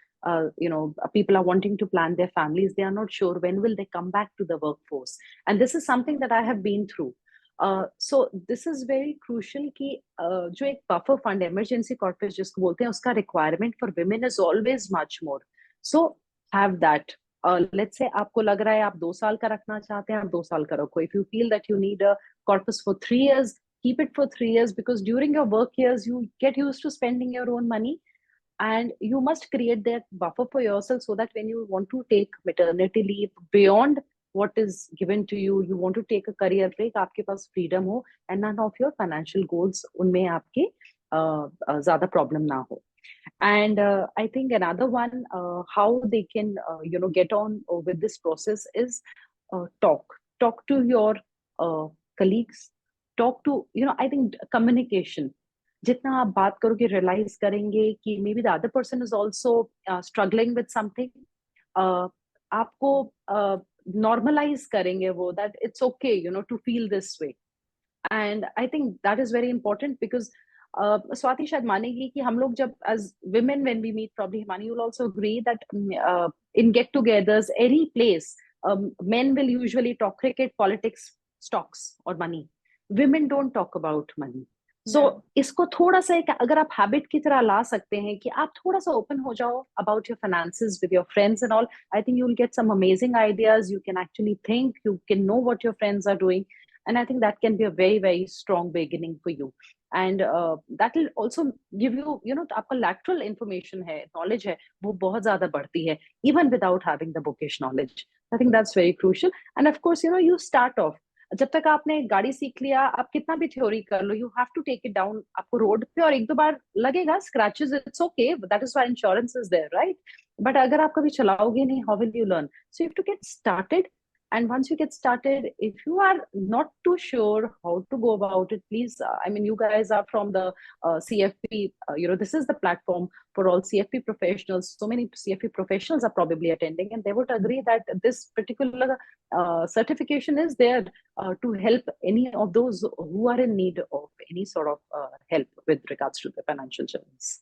people are wanting to plan their families. They are not sure when will they come back to the workforce. And this is something that I have been through. So this is very crucial कि जो एक buffer fund, emergency corpus जिसको बोलते हैं, उसका requirement for women is always much more. So have that. Let's say आपको लग रहा है आप 2 साल का रखना चाहते हैं, आप 2 साल का रखो. If you feel that you need a corpus for 3 years, keep it for 3 years, because during your work years you get used to spending your own money, and you must create that buffer for yourself so that when you want to take maternity leave beyond what is given to you, you want to take a career break, आपके पास freedom हो, and none of your financial goals उनमें आपके ज़्यादा problem ना हो. And I think another one, how they can get on with this process is talk to your colleagues, talk to I think communication. जितना आप बात करोगे, realize करेंगे कि maybe the other person is also struggling with something. आपको normalize करेंगे वो, that it's okay to feel this way. And I think that is very important because Swati शायद मानेगी कि हम लोग जब as women when we meet, probably Himani will also agree that in get-togethers, any place, men will usually talk cricket, politics, stocks or money. Women don't talk about money. So Yeah. इसको थोड़ा सा एक अगर आप habit की तरह ला सकते हैं कि आप थोड़ा सा ओपन हो जाओ about your finances with your friends and all, I think you will get some amazing ideas. You can actually think, you can know what your friends are doing, and I think that can be a very very strong beginning for you. And that will also give you, you know, आपका lateral information है, knowledge है, वो बहुत ज्यादा बढ़ती है even without having the bookish knowledge. I think that's very crucial. And of course, you know, you start off, जब तक आपने गाड़ी सीख लिया, आप कितना भी थ्योरी कर लो, you have to take it down आपको रोड पे, और एक दो बार लगेगा scratches, it's okay, that is why insurance is there, right? But अगर आप कभी चलाओगे नहीं, how will you learn? So you have to get started. And once you get started, if you are not too sure how to go about it, please, I mean, you guys are from the CFP, you know, this is the platform for all CFP professionals. So many CFP professionals are probably attending, and they would agree that this particular certification is there to help any of those who are in need of any sort of help with regards to the financial journeys.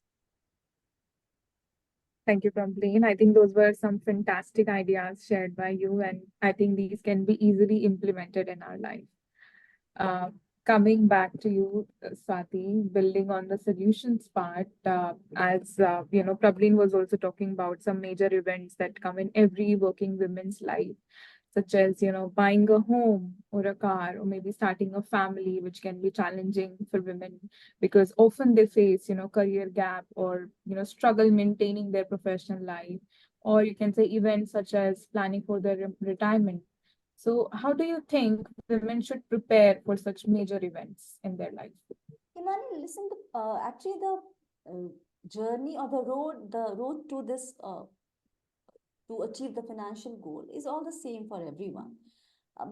Thank you, Pramleen. I think those were some fantastic ideas shared by you, and I think these can be easily implemented in our life. Coming back to you, Swati, building on the solutions part, as you know, Prableen was also talking about some major events that come in every working woman's life, such as, you know, buying a home or a car, or maybe starting a family, which can be challenging for women because often they face, you know, career gap or, you know, struggle maintaining their professional life, or you can say events such as planning for their retirement. So how do you think women should prepare for such major events in their life? Himani, listen, actually the journey or the road to this to achieve the financial goal is all the same for everyone.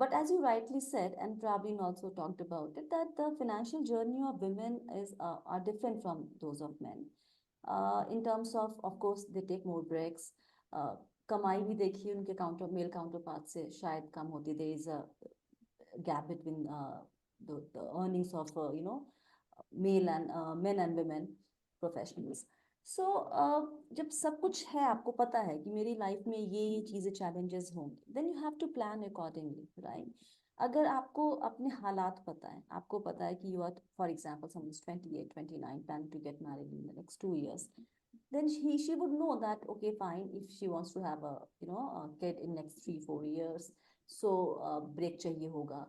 But as you rightly said, and Praveen also talked about it, that the financial journey of women is are different from those of men. In terms of course, they take more breaks. कमाई भी देखिए उनके counter mail counter part से शायद कम होती. There is a gap between the earnings of male and men and women professionals. So जब सब कुछ है, आपको पता है कि मेरी लाइफ में ये चीजें challenges होंगी, then you have to plan accordingly, right? अगर आपको अपने हालात पता है, आपको पता है कि you are, for example, someone is 28, 29, planning to get married in the next 2 years, then she would know that okay, fine, if she wants to have a a kid in next 3-4 years, so break चाहिए होगा.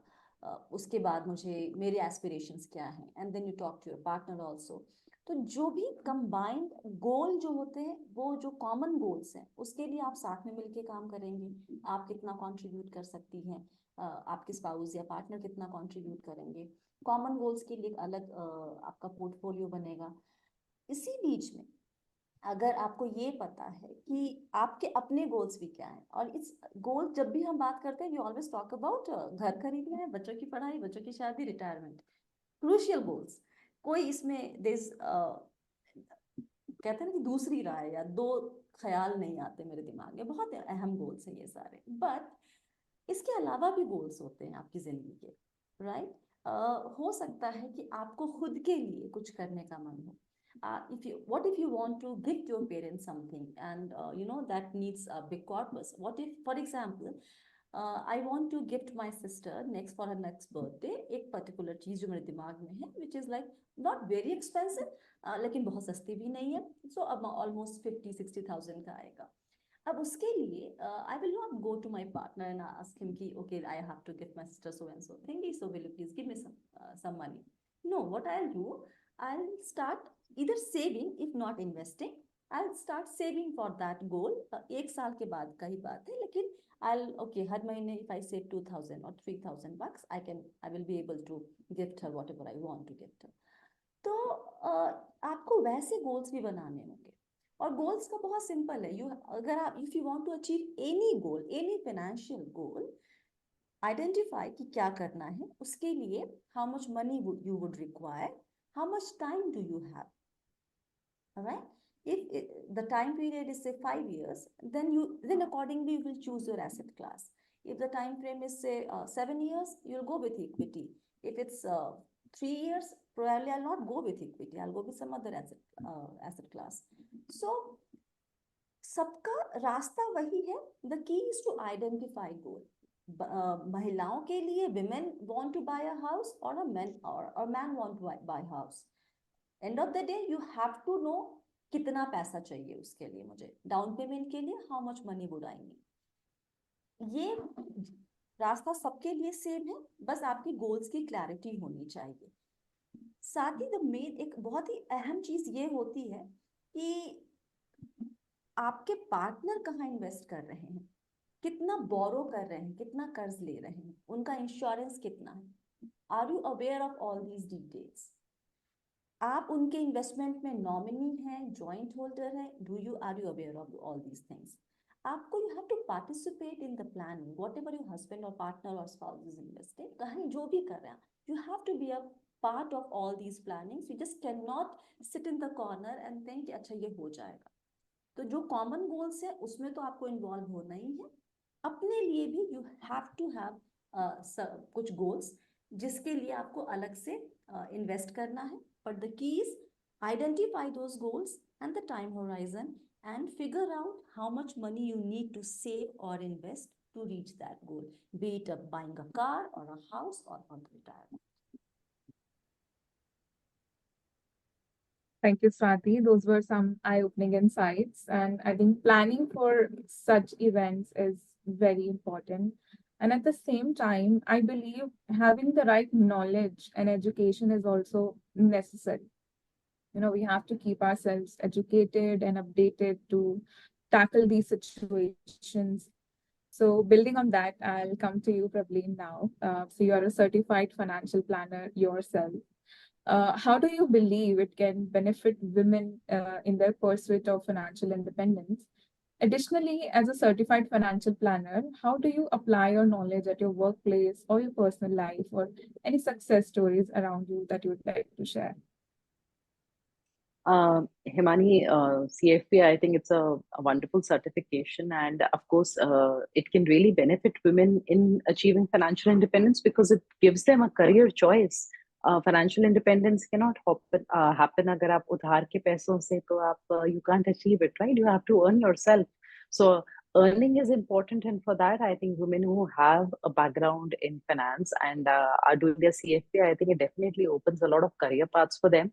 उसके बाद मुझे मेरे aspirations क्या हैं, and then you talk to your partner also. तो जो भी कंबाइंड गोल जो होते हैं, वो जो कॉमन गोल्स हैं, उसके लिए आप साथ में मिलके काम करेंगे. आप कितना कंट्रीब्यूट कर सकती हैं, आपके स्पाउस या पार्टनर कितना कंट्रीब्यूट करेंगे, कॉमन गोल्स के लिए अलग आपका पोर्टफोलियो बनेगा. इसी बीच में अगर आपको ये पता है कि आपके अपने गोल्स भी क्या हैं, और इस गोल जब भी हम बात करते हैं, वी ऑलवेज टॉक अबाउट घर खरीदना है, बच्चों की पढ़ाई, बच्चों की शादी, रिटायरमेंट, क्रूशियल गोल्स. कोई इसमें दिस कहते हैं ना कि दूसरी राय या दो ख्याल नहीं आते मेरे दिमाग में. बहुत अहम गोल्स हैं ये सारे, बट इसके अलावा भी गोल्स होते हैं आपकी जिंदगी के, राइट? हो सकता है कि आपको खुद के लिए कुछ करने का मन हो. What if you want to gift your parents something, and that needs a big corpus? What if, for example, I want to gift my sister for her next birthday एक particular चीज जो मेरे दिमाग में है, which is like not very expensive, लेकिन बहुत सस्ती भी नहीं है, so अब almost 50-60,000 का आएगा. अब उसके लिए I will not go to my partner and ask him कि okay, I have to gift my sister so and so thingy, so will you please give me some money? No, what I'll do, I'll start either saving, if not investing, I'll start saving for that goal. एक साल के बाद का ही बात है, लेकिन okay, हर महीने if I save 2,000 or 3,000 bucks, I will be able to gift her whatever I want to gift her. तो आपको वैसे गोल्स भी बनाने होंगे, और गोल्स का बहुत सिंपल है. अगर आप if you want to achieve any goal, any financial goal, identify कि क्या करना है, उसके लिए how much money you would require, how much time do you have, all right? If the time period is say 5 years, then accordingly you will choose your asset class. If the time frame is say 7 years, you'll go with equity. If it's 3 years, probably I'll not go with equity. I'll go with some other asset class. So सबका रास्ता वही है. The key is to identify goal. महिलाओं के लिए women want to buy a house or a man want to buy a house. End of the day, you have to know कितना पैसा चाहिए उसके लिए मुझे. डाउन पेमेंट के लिए how much money would I need. ये रास्ता सबके लिए सेम है, बस आपकी गोल्स की क्लैरिटी होनी चाहिए. साथ ही द मेन एक बहुत ही अहम चीज ये होती है कि आपके पार्टनर कहाँ इन्वेस्ट कर रहे हैं, कितना बोरो कर रहे हैं, कितना कर्ज ले रहे हैं, उनका इंश्योरेंस कितना है. Are you aware of all these details. आप उनके इन्वेस्टमेंट में नॉमिनी हैं, जॉइंट होल्डर है, are you aware of all these things. आपको you have to participate in the planning. Whatever your husband और पार्टनर और स्पाउस इज इन्वेस्टिंग, कहीं जो भी कर रहे हैं, you have to be a part of all these plannings. You just cannot sit in the corner and think कि अच्छा ये हो जाएगा. तो जो कॉमन गोल्स है उसमें तो आपको इन्वॉल्व होना ही है. अपने लिए भी यू हैव टू हैव कुछ गोल्स जिसके लिए आपको अलग से इन्वेस्ट करना है. But the key is identify those goals and the time horizon and figure out how much money you need to save or invest to reach that goal, be it buying a car or a house or on retirement. Thank you, Swati. Those were some eye-opening insights. And I think planning for such events is very important. And at the same time, I believe having the right knowledge and education is also necessary. We have to keep ourselves educated and updated to tackle these situations. So building on that, I'll come to you, Prableen, now. So you're a certified financial planner yourself. How do you believe it can benefit women in their pursuit of financial independence? Additionally, as a certified financial planner, how do you apply your knowledge at your workplace or your personal life, or any success stories around you that you would like to share? Himani, CFP, I think it's a wonderful certification, and of course, it can really benefit women in achieving financial independence because it gives them a career choice. Financial independence cannot happen अगर आप उधार के पैसों से तो आप you can't achieve it, right? You have to earn yourself. So earning is important, and for that, I think women who have a background in finance and are doing their CFP, I think it definitely opens a lot of career paths for them.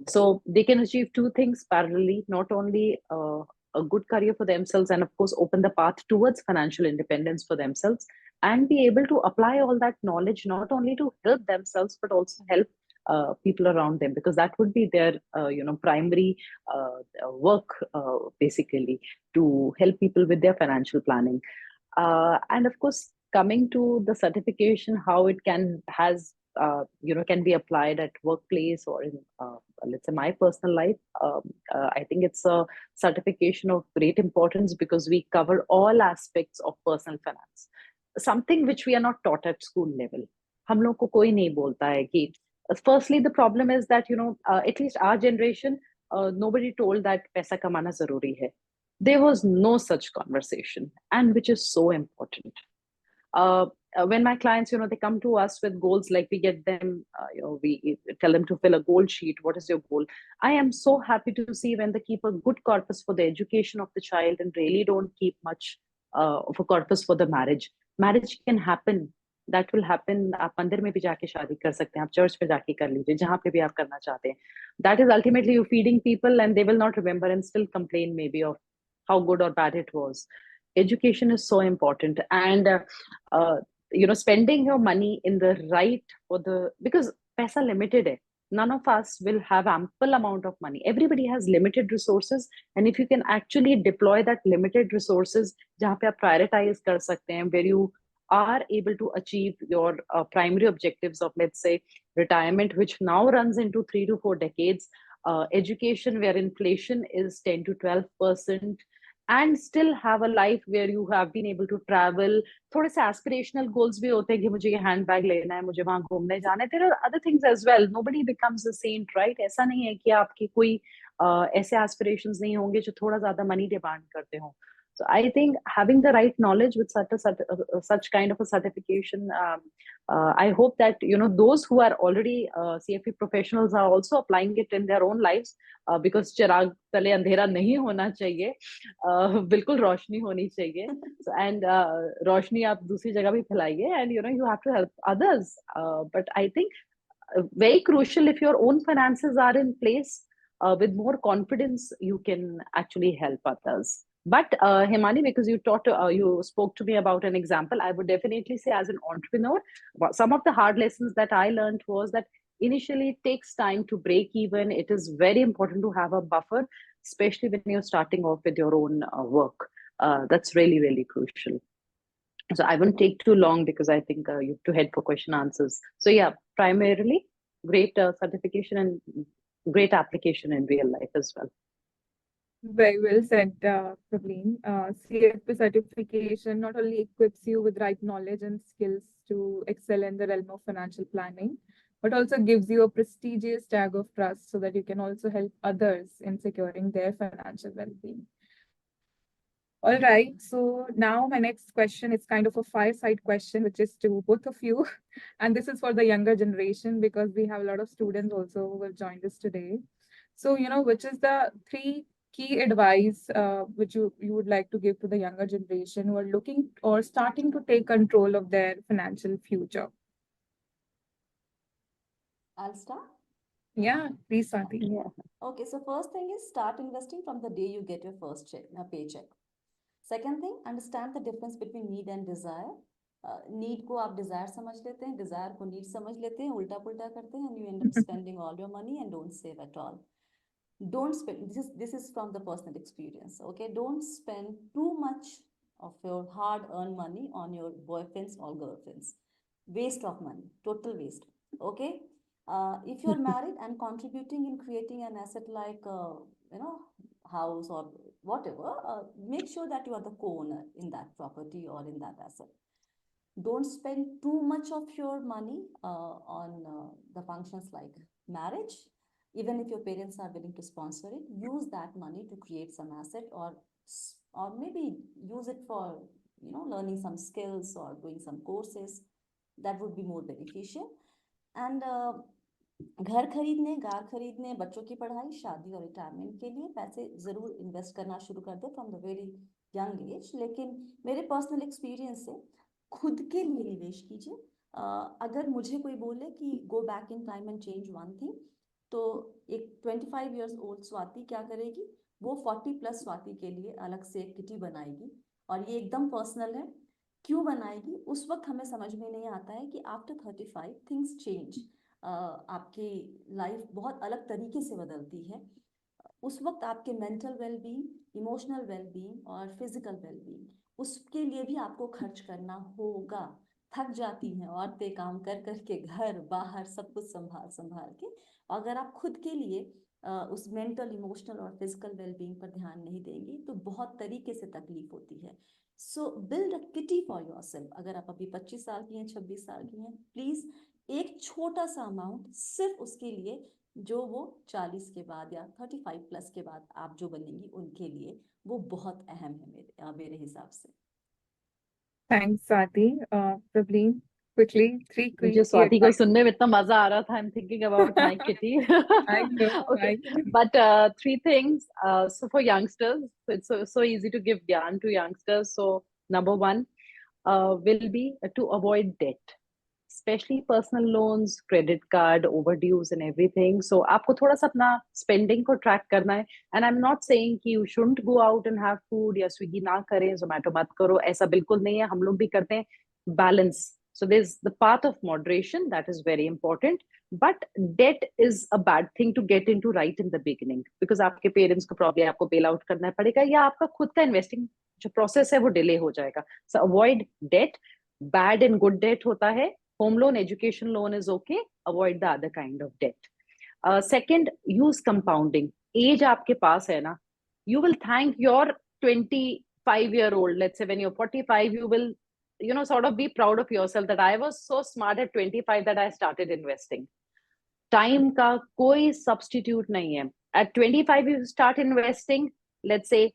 So they can achieve two things parallelly, not only a good career for themselves and of course open the path towards financial independence for themselves, and be able to apply all that knowledge not only to help themselves but also help people around them, because that would be their primary work basically, to help people with their financial planning. And of course, coming to the certification, how it can be applied at workplace or in let's say my personal life. I think it's a certification of great importance because we cover all aspects of personal finance, something which we are not taught at school level. हम लोग को कोई नहीं बोलता है कि firstly the problem is that at least our generation, nobody told that पैसा कमाना जरूरी है. There was no such conversation, and which is so important. When my clients, they come to us with goals, like we get them, we tell them to fill a goal sheet. What is your goal? I am so happy to see when they keep a good corpus for the education of the child and really don't keep much of a corpus for the marriage. Marriage can happen. That will happen. आप मंदिर में भी जाके शादी कर सकते हैं, आप चर्च पे जाके कर लीजिए, जहाँ पे भी आप करना चाहते हैं. That is ultimately you feeding people, and they will not remember and still complain maybe of how good or bad it was. Education is so important, and spending your money in the right because paisa limited hai. None of us will have ample amount of money. Everybody has limited resources, and if you can actually deploy that limited resources jahan pe aap prioritize kar sakte hain, where you are able to achieve your primary objectives of, let's say, retirement, which now runs into 3 to 4 decades, education where inflation is 10 to 12%, and still have a life where you have been able to travel. थोड़े से aspirational goals भी होते हैं कि मुझे ये handbag लेना है, मुझे वहां घूमने जाना है. There are other things as well. Nobody becomes a saint, right? ऐसा नहीं है कि आपकी कोई ऐसे aspirations नहीं होंगे जो थोड़ा ज्यादा money demand करते हो. So I think having the right knowledge with such kind of a certification, I hope that those who are already CFP professionals are also applying it in their own lives, because चिराग तले अंधेरा नहीं होना चाहिए, बिल्कुल रोशनी होनी चाहिए. So, and रोशनी आप दूसरी जगह भी फैलाइए, and you have to help others. But I think very crucial, if your own finances are in place, with more confidence, you can actually help others. But Himani, because you spoke to me about an example, I would definitely say, as an entrepreneur, some of the hard lessons that I learned was that initially it takes time to break even. It is very important to have a buffer, especially when you're starting off with your own work. That's really, really crucial. So I won't take too long, because I think you have to head for question answers. So yeah, primarily great certification and great application in real life as well. Very well said, Praveen. CFP certification not only equips you with right knowledge and skills to excel in the realm of financial planning, but also gives you a prestigious tag of trust so that you can also help others in securing their financial well-being. All right, so now my next question is kind of a fireside question, which is to both of you. And this is for the younger generation, because we have a lot of students also who will join us today. So, which is the 3 key advice which you would like to give to the younger generation who are looking or starting to take control of their financial future? I'll start. Yeah, please, Swati. Yeah. Okay, so first thing is start investing from the day you get your first paycheck. Second thing, understand the difference between need and desire. Need को आप desire समझ लेते हैं, desire को need समझ लेते हैं, उल्टा पुल्टा करते हैं, and you end up spending all your money and don't save at all. Don't spend, this is from the personal experience, okay? Don't spend too much of your hard-earned money on your boyfriends or girlfriends. Waste of money, total waste, okay? If you're married and contributing in creating an asset like, house or whatever, make sure that you are the co-owner in that property or in that asset. Don't spend too much of your money on the functions like marriage. Even if your parents are willing to sponsor it, use that money to create some asset, or maybe use it for learning some skills or doing some courses. That would be more beneficial. And घर खरीदने, car खरीदने, बच्चों की पढ़ाई, शादी और retirement के लिए पैसे जरूर इन्वेस्ट करना शुरू कर दे from the very young age. लेकिन मेरे पर्सनल एक्सपीरियंस से खुद के लिए निवेश कीजिए. अगर मुझे कोई बोले कि go back in time and change one thing, तो एक 25 years old स्वाति क्या करेगी, वो 40+ स्वाति के लिए अलग से एक किटी बनाएगी. और ये एकदम पर्सनल है. क्यों बनाएगी? उस वक्त हमें समझ में नहीं आता है कि आफ्टर 35 थिंग्स चेंज. आपकी लाइफ बहुत अलग तरीके से बदलती है. उस वक्त आपके मेंटल वेलबींग, इमोशनल वेलबींग और फिजिकल वेलबींग, उसके लिए भी आपको खर्च करना होगा. थक जाती हैं औरतें काम कर करके, घर बाहर सब कुछ संभाल के. अगर आप खुद के लिए उस मेंटल, इमोशनल और फिजिकल वेलबींग पर ध्यान नहीं देंगी तो बहुत तरीके से तकलीफ होती है. सो build a kitty for yourself. अगर आप अभी 25 साल की हैं, 26 साल की हैं, प्लीज एक छोटा सा अमाउंट सिर्फ उसके लिए, जो वो 40 के बाद या 35+ के बाद आप जो बनेंगी उनके लिए, वो बहुत अहम है मेरे हिसाब से. Thanks, Swati. Praveen, quickly, 3 मुझे key स्वाति को advice. सुनने में इतना मजा आ रहा था. I'm thinking about my kitty. I know. Okay, I know. but 3 things. So for youngsters, it's so easy to give gyan to youngsters. So number 1 will be to avoid debt, especially personal loans, credit card, overdues and everything. So आपको थोड़ा सा अपना spending को track करना है. And I'm not saying कि you shouldn't go out and have food या Swiggy ना करें, Zomato मत करो, ऐसा बिल्कुल नहीं है. हम लोग भी करते हैं. Balance. So there's the path of moderation, that is very important. But debt is a bad thing to get into right in the beginning, because आपके parents को probably आपको bail out करना पड़ेगा, या आपका खुद का investing जो process है वो delay हो जाएगा. So avoid debt. Bad and good debt होता है. Home loan, education loan is okay. Avoid the other kind of debt. Second, use compounding. Age आपके पास है ना, you will thank your 25-year-old. Let's say when you're 45, you will sort of be proud of yourself that I was so smart at 25 that I started investing. Time का कोई substitute नहीं है. At 25 you start investing, let's say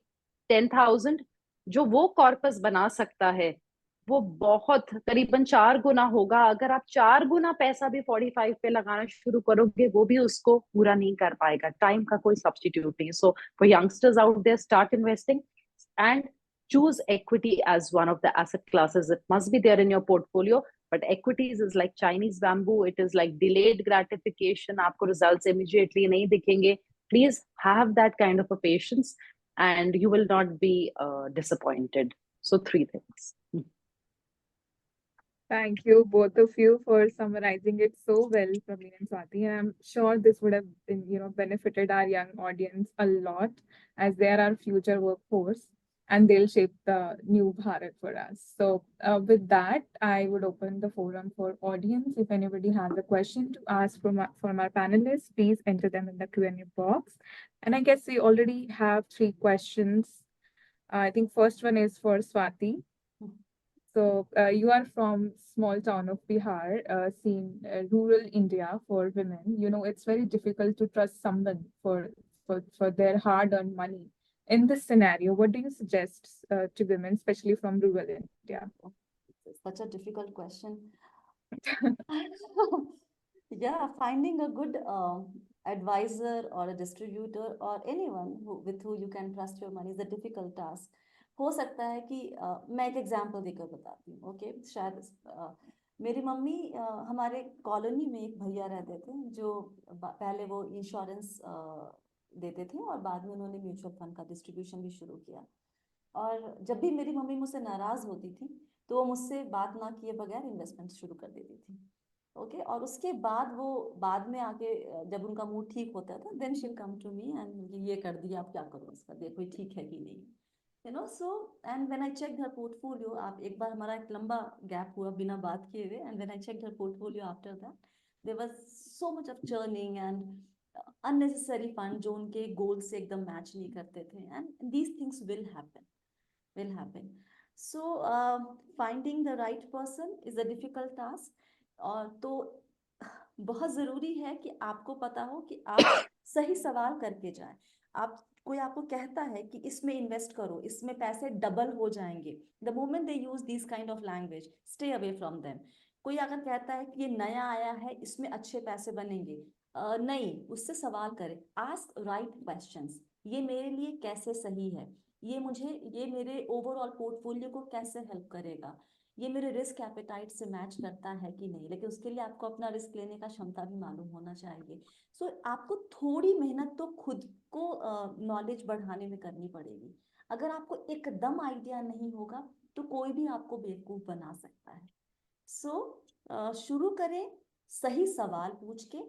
10,000. जो वो corpus बना सकता है वो बहुत करीबन 4 गुना होगा। अगर आप 4 गुना पैसा भी 45 पे लगाना शुरू करोगे, वो भी उसको पूरा नहीं कर पाएगा। टाइम का कोई सब्स्टिट्यूट नहीं। So for youngsters out there, start investing and choose equity as one of the asset classes. It must be there in your portfolio, but equities is like Chinese bamboo. It is like delayed gratification. आपको results immediately नहीं दिखेंगे. Please have that kind of a patience and you will not be disappointed. So 3 things. Thank you, both of you, for summarizing it so well, Praveen and Swati. And I'm sure this would have been, benefited our young audience a lot, as they are our future workforce and they'll shape the new Bharat for us. So, with that, I would open the forum for audience. If anybody has a question to ask from our panelists, please enter them in the Q&A box. And I guess we already have 3 questions. I think first one is for Swati. So you are from small town of Bihar, seen rural India for women. It's very difficult to trust someone for their hard-earned money. In this scenario, what do you suggest to women, especially from rural India? It's such a difficult question. Yeah, finding a good advisor or a distributor or anyone with who you can trust your money is a difficult task. हो सकता है कि मैं एक example देकर बताती हूँ। Okay, शायद मेरी मम्मी हमारे कॉलोनी में एक भैया रहते थे जो पहले वो इंश्योरेंस देते थे और बाद में उन्होंने म्यूचुअल फंड का डिस्ट्रीब्यूशन भी शुरू किया। और जब भी मेरी मम्मी मुझसे नाराज होती थी तो वो मुझसे बात ना किए बगैर इन्वेस्टमेंट शुरू कर देती थी। ओके, और उसके बाद वो बाद में आके जब उनका मूड ठीक होता था, then she will come to me and ये कर दिया, आप क्या करो इसका, देखो ये ठीक है कि नहीं, so and when I check her portfolio, आप एक बार हमारा एक लंबा गैप हुआ बिना बात किए हुए, and when I check her portfolio after that, there was so much of churning and unnecessary fund जो उनके गोल से एकदम मैच नहीं करते थे, and these things will happen. So finding the right person is a difficult task. और तो बहुत ज़रूरी है कि आपको पता हो कि आप सही सवाल करके जाएं। कोई आपको कहता है कि इसमें इन्वेस्ट करो, इसमें पैसे डबल हो जाएंगे, the moment they use this kind of language, stay away from them. कोई अगर कहता है कि ये नया आया है, इसमें अच्छे पैसे बनेंगे, नहीं, उससे सवाल करें, आस्क राइट क्वेश्चंस। ये मेरे लिए कैसे सही है, ये मेरे ओवरऑल पोर्टफोलियो को कैसे हेल्प करेगा, ये मेरे रिस्क एपेटाइट से मैच करता है कि नहीं। लेकिन उसके लिए आपको अपना रिस्क लेने का क्षमता भी मालूम होना चाहिए। सो आपको थोड़ी मेहनत तो खुद को नॉलेज बढ़ाने में करनी पड़ेगी। अगर आपको एकदम आइडिया नहीं होगा तो कोई भी आपको बेवकूफ बना सकता है। सो शुरू करें सही सवाल पूछ के,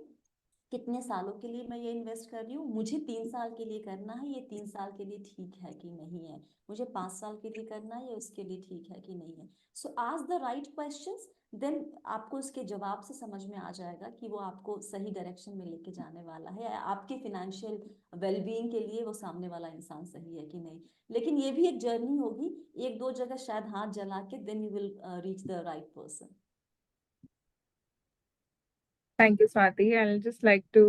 कितने सालों के लिए मैं ये इन्वेस्ट कर रही हूँ, मुझे 3 साल के लिए करना है, ये 3 साल के लिए ठीक है कि नहीं है, मुझे 5 साल के लिए करना है, ये उसके लिए ठीक है कि नहीं है। So ask the right questions, then आपको उसके जवाब से समझ में आ जाएगा कि वो आपको सही डायरेक्शन में लेके जाने वाला है, या आपके फिनेंशियल वेलबींग के लिए वो सामने वाला इंसान सही है कि नहीं। लेकिन ये भी एक जर्नी होगी, 1-2 जगह शायद हाथ जला के, then you will reach the right person. Thank you, Swati. I'll just like to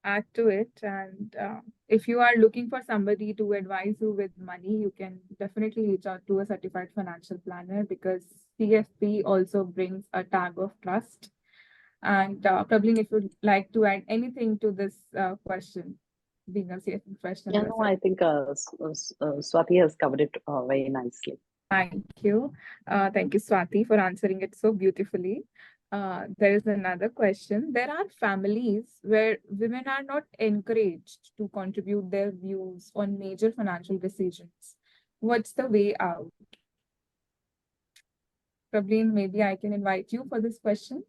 add to it. And if you are looking for somebody to advise you with money, you can definitely reach out to a certified financial planner, because CFP also brings a tag of trust. And Prableen, if you'd like to add anything to this question, being a CFP professional Yeah, no, yourself. I think Swati has covered it very nicely. Thank you. Thank you, Swati, for answering it so beautifully. There is another question. There are families where women are not encouraged to contribute their views on major financial decisions. What's the way out? Prableen, maybe I can invite you for this question.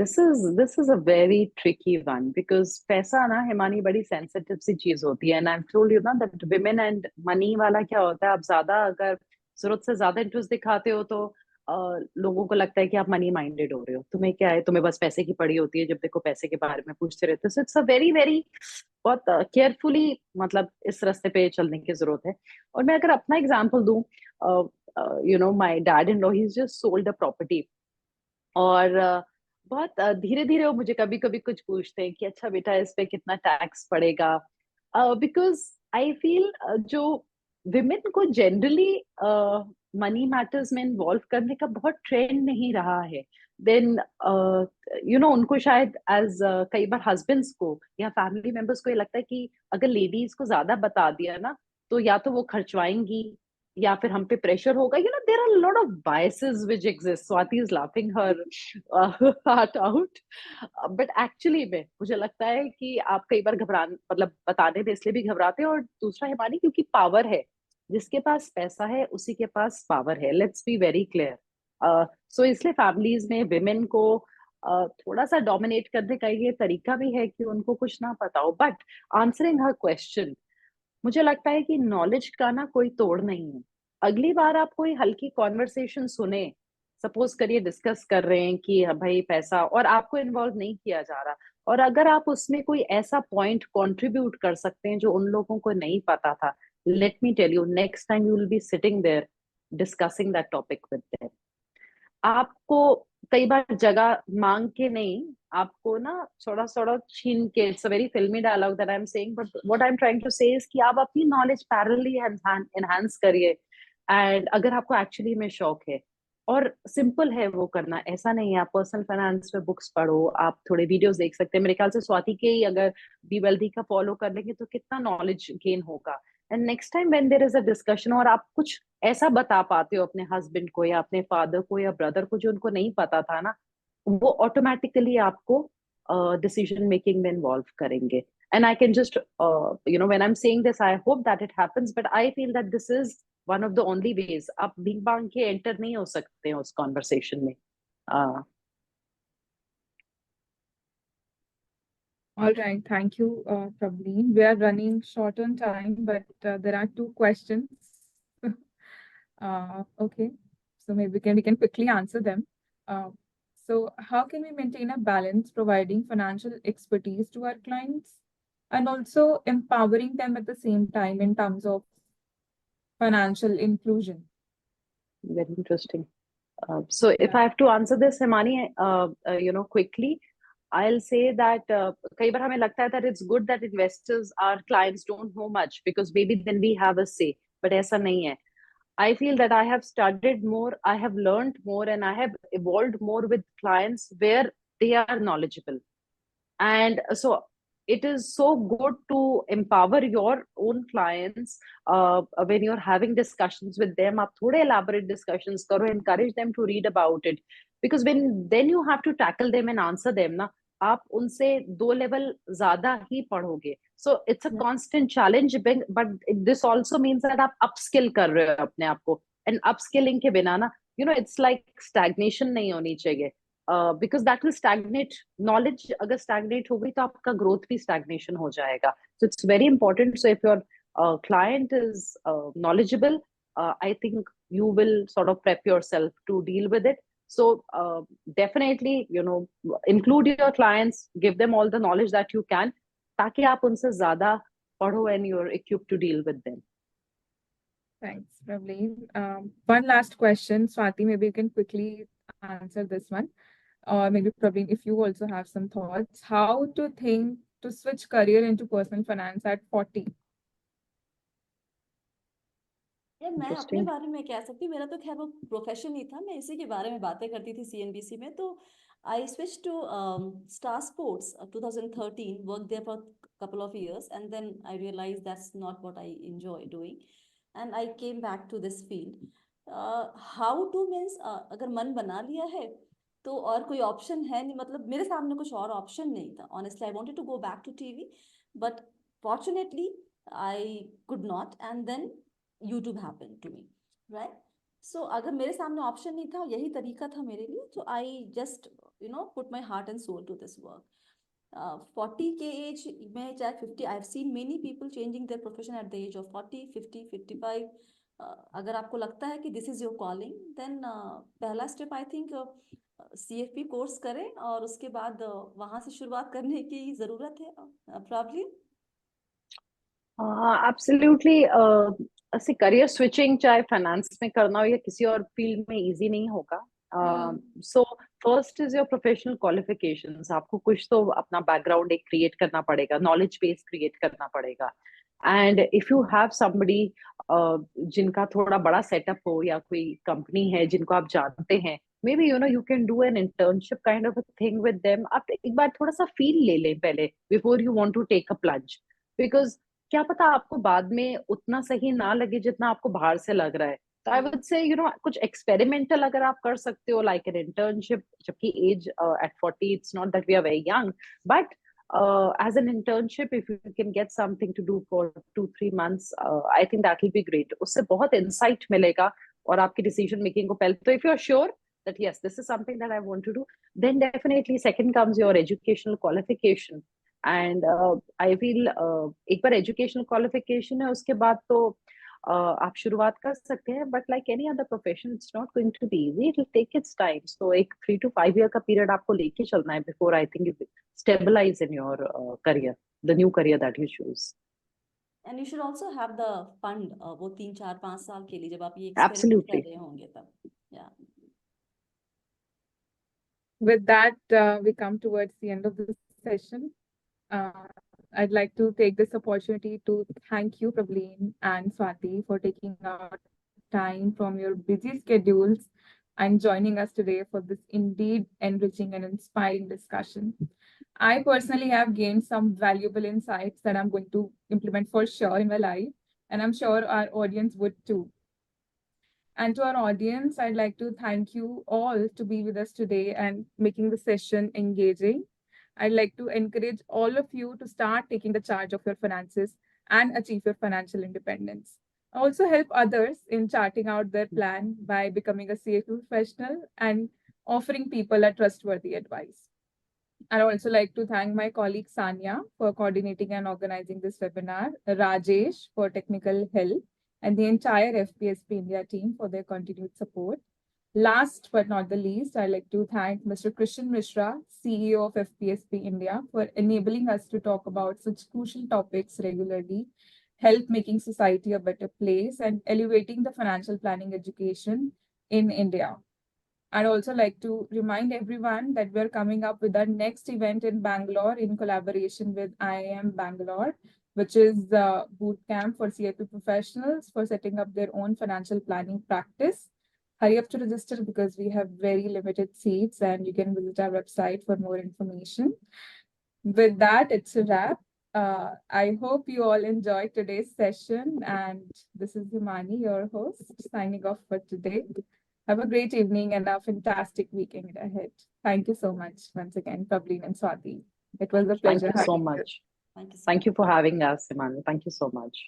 This is a very tricky one, because पैसा ना हिमानी बड़ी sensitive सी चीज होती है, and I've told you ना that women and money वाला क्या होता है, आप ज्यादा अगर जरूरत से ज्यादा इंटरेस्ट दिखाते हो तो लोगों को लगता है कि आप मनी माइंडेड हो रहे हो, तुम्हें क्या है, तुम्हें बस पैसे की पड़ी होती है, जब देखो पैसे के बारे में पूछते रहते हो। So it's a very very बहुत केयरफुली मतलब इस रास्ते पे चलने की जरूरत है। और मैं अगर अपना एग्जांपल दूं, my dad in law he just sold a property, और बहुत धीरे धीरे वो मुझे कभी कभी कुछ पूछते हैं कि अच्छा बेटा इस पे कितना टैक्स पड़ेगा, बिकॉज आई फील जो विमेन को जनरली मनी मैटर्स में इन्वॉल्व करने का बहुत ट्रेंड नहीं रहा है। देन उनको शायद एज कई बार हस्बैंड्स को या फैमिली मेंबर्स को ये लगता है कि अगर लेडीज को ज्यादा बता दिया ना, तो या तो वो खर्चवाएंगी या फिर हम पे प्रेशर होगा। There are lot of biases which exist. Swati is laughing her heart out, but actually में मुझे लगता है कि आप कई बार घबरा मतलब बताने में इसलिए भी घबराते हैं, और दूसरा हिमानी क्योंकि पावर है, जिसके पास पैसा है उसी के पास पावर है। Let's be very clear. So इसलिए फैमिलीज में विमेन को थोड़ा सा डोमिनेट करने का ये तरीका भी है कि उनको कुछ ना पता हो। बट आंसरिंग हर क्वेश्चन, मुझे लगता है कि नॉलेज का ना कोई तोड़ नहीं है। अगली बार आप कोई हल्की कॉन्वर्सेशन सुने, सपोज करिए डिस्कस कर रहे हैं कि हाँ भाई पैसा, और आपको इन्वॉल्व नहीं किया जा रहा, और अगर आप उसमें कोई ऐसा पॉइंट कंट्रीब्यूट कर सकते हैं जो उन लोगों को नहीं पता था, let me tell you, next time you will be sitting there discussing that topic with them. आपको कई बार जगह मांग के नहीं, आपको ना थोड़ा थोड़ा छीन के, it's a very filmy dialogue that I am saying, but what I am trying to say is कि आप अपनी नॉलेज पैरेलली एनहांस करिए। एंड अगर आपको एक्चुअली में शौक है, और सिंपल है वो करना, ऐसा नहीं है। आप पर्सनल फाइनेंस पे बुक्स पढ़ो, आप थोड़े वीडियोस देख सकते हैं। मेरे ख्याल से स्वाति के ही अगर बी वेल्दी का फॉलो कर लेंगे तो कितना नॉलेज गेन होगा। And next time when there is a discussion, और आप कुछ ऐसा बता पाते हो अपने हस्बैंड को या अपने फादर को या ब्रदर को जो उनको नहीं पता था ना, वो ऑटोमेटिकली आपको डिसीजन मेकिंग में इन्वॉल्व करेंगे। And I can just when I am saying this, I hope that it happens, but I feel that this is one of the only ways. आप बिग बांग के enter नहीं हो सकते हैं उस conversation में। uh, All right, thank you, Praveen. We are running short on time, but there are two questions. Okay, so maybe we can quickly answer them. Uh, so how can we maintain a balance providing financial expertise to our clients and also empowering them at the same time in terms of financial inclusion? Very interesting. So if Yeah. I have to answer this, Himani, quickly, I'll say that कई बार हमें लगता है that it's good that investors, our clients, don't know much because maybe then we have a say. But ऐसा नहीं है. I feel that I have studied more, I have learned more, and I have evolved more with clients where they are knowledgeable. And so it is so good to empower your own clients when you're having discussions with them. आप थोड़े elaborate discussions करो, encourage them to read about it, because when then you have to tackle them and answer them ना, आप उनसे 2 level ज्यादा ही पढ़ोगे. So it's a Yeah. constant challenge, but this also means that आप upskill कर रहे हो अपने आप को. And upskilling के बिना ना, it's like stagnation नहीं होनी चाहिए. Because that will stagnate. Knowledge अगर stagnate हो गई तो आपका growth भी stagnation हो जाएगा. So it's very important. So if your client is knowledgeable, I think you will sort of prep yourself to deal with it. So definitely, include your clients, give them all the knowledge that you can, ताकि आप उनसे ज़्यादा पढ़ो and you're equipped to deal with them. Thanks, Praveen. One last question, Swati, maybe you can quickly answer this one. Or maybe Praveen, if you also have some thoughts, how to think to switch career into personal finance at 40? यार मैं अपने Interesting. बारे में कह सकती हूँ, मेरा तो खैर वो प्रोफेशन ही था, मैं इसी के बारे में बातें करती थी सीएनबीसी में। तो I switch to Star Sports 2013, work there for couple of years, and then I realized that's not what I enjoy doing, and I came back to this field. How to means अगर मन बना लिया है तो और कोई option है नहीं, मतलब मेरे सामने कुछ और ऑप्शन नहीं था. Honestly I wanted to go back to TV, but fortunately I could not, and then YouTube happen to me, right? So अगर मेरे सामने ऑप्शन नहीं था, यही तरीका था मेरे लिए, तो I just put my heart and soul to this work. 40 के एज में, चाहे 50, I have seen many people changing their profession at the age of 40, 50, 55. अगर आपको लगता है कि this is your calling, then पहला step I think CFP course करें, और उसके बाद वहां से शुरुआत करने की जरूरत है. Problem absolutely. ऐसे करियर स्विचिंग चाहे फाइनेंस में करना हो या किसी और फील्ड में इजी नहीं होगा. So first is your professional qualifications. आपको कुछ तो अपना बैकग्राउंड एक क्रिएट करना पड़ेगा, नॉलेज बेस क्रिएट करना पड़ेगा. And if you have somebody जिनका थोड़ा बड़ा सेटअप हो या कोई कंपनी है जिनको आप जानते हैं, maybe you can do an internship kind of a thing with them. आप एक बार थोड़ा सा फील ले लें पहले before you want to take a plunge, because क्या पता आपको बाद में उतना सही ना लगे जितना आपको बाहर से लग रहा है. तो आई वुड से कुछ एक्सपेरिमेंटल अगर आप कर सकते हो, लाइक एन इंटर्नशिप, जबकि age at 40, it's not that we are very young, but as an internship, if you can get something to do for 2-3 months, I think that will be great. उससे बहुत insight मिलेगा और आपकी decision making को पहले. तो if you're sure that yes, this is something that I want to do, then definitely second comes your educational qualification. And I feel एक बार educational qualification है, उसके बाद तो आप शुरुआत कर सकते हैं, but like any other profession, it's not going to be easy. It will take its time. So एक 3 to 5 year का period आपको लेके चलना है before I think you stabilize in your career, the new career that you choose. And you should also have the fund, वो 3-4-5 साल के लिए जब आप ये experiment कर Absolutely. रहे होंगे तब. Yeah. With that, we come towards the end of this session. I'd like to take this opportunity to thank you, Prableen and Swati, for taking out time from your busy schedules and joining us today for this indeed enriching and inspiring discussion. I personally have gained some valuable insights that I'm going to implement for sure in my life, and I'm sure our audience would too. And to our audience, I'd like to thank you all to be with us today and making the session engaging. I'd like to encourage all of you to start taking the charge of your finances and achieve your financial independence. Also help others in charting out their plan by becoming a CFP professional and offering people a trustworthy advice. I'd also like to thank my colleague Sanya for coordinating and organizing this webinar, Rajesh for technical help, and the entire FPSP India team for their continued support. Last but not the least, I'd like to thank Mr. Krishan Mishra, CEO of FPSP India, for enabling us to talk about such crucial topics regularly, help making society a better place, and elevating the financial planning education in India. I'd also like to remind everyone that we're coming up with our next event in Bangalore in collaboration with IIM Bangalore, which is the boot camp for CFP professionals for setting up their own financial planning practice. Hurry up to register because we have very limited seats, and you can visit our website for more information. With that, it's a wrap. I hope you all enjoyed today's session, and this is Himani, your host, signing off for today. Have a great evening and a fantastic weekend ahead. Thank you so much once again, Prableen and Swati. It was a Thank pleasure you so having you. much. Thank you so Thank you much. for having us, Imani. Thank you so much.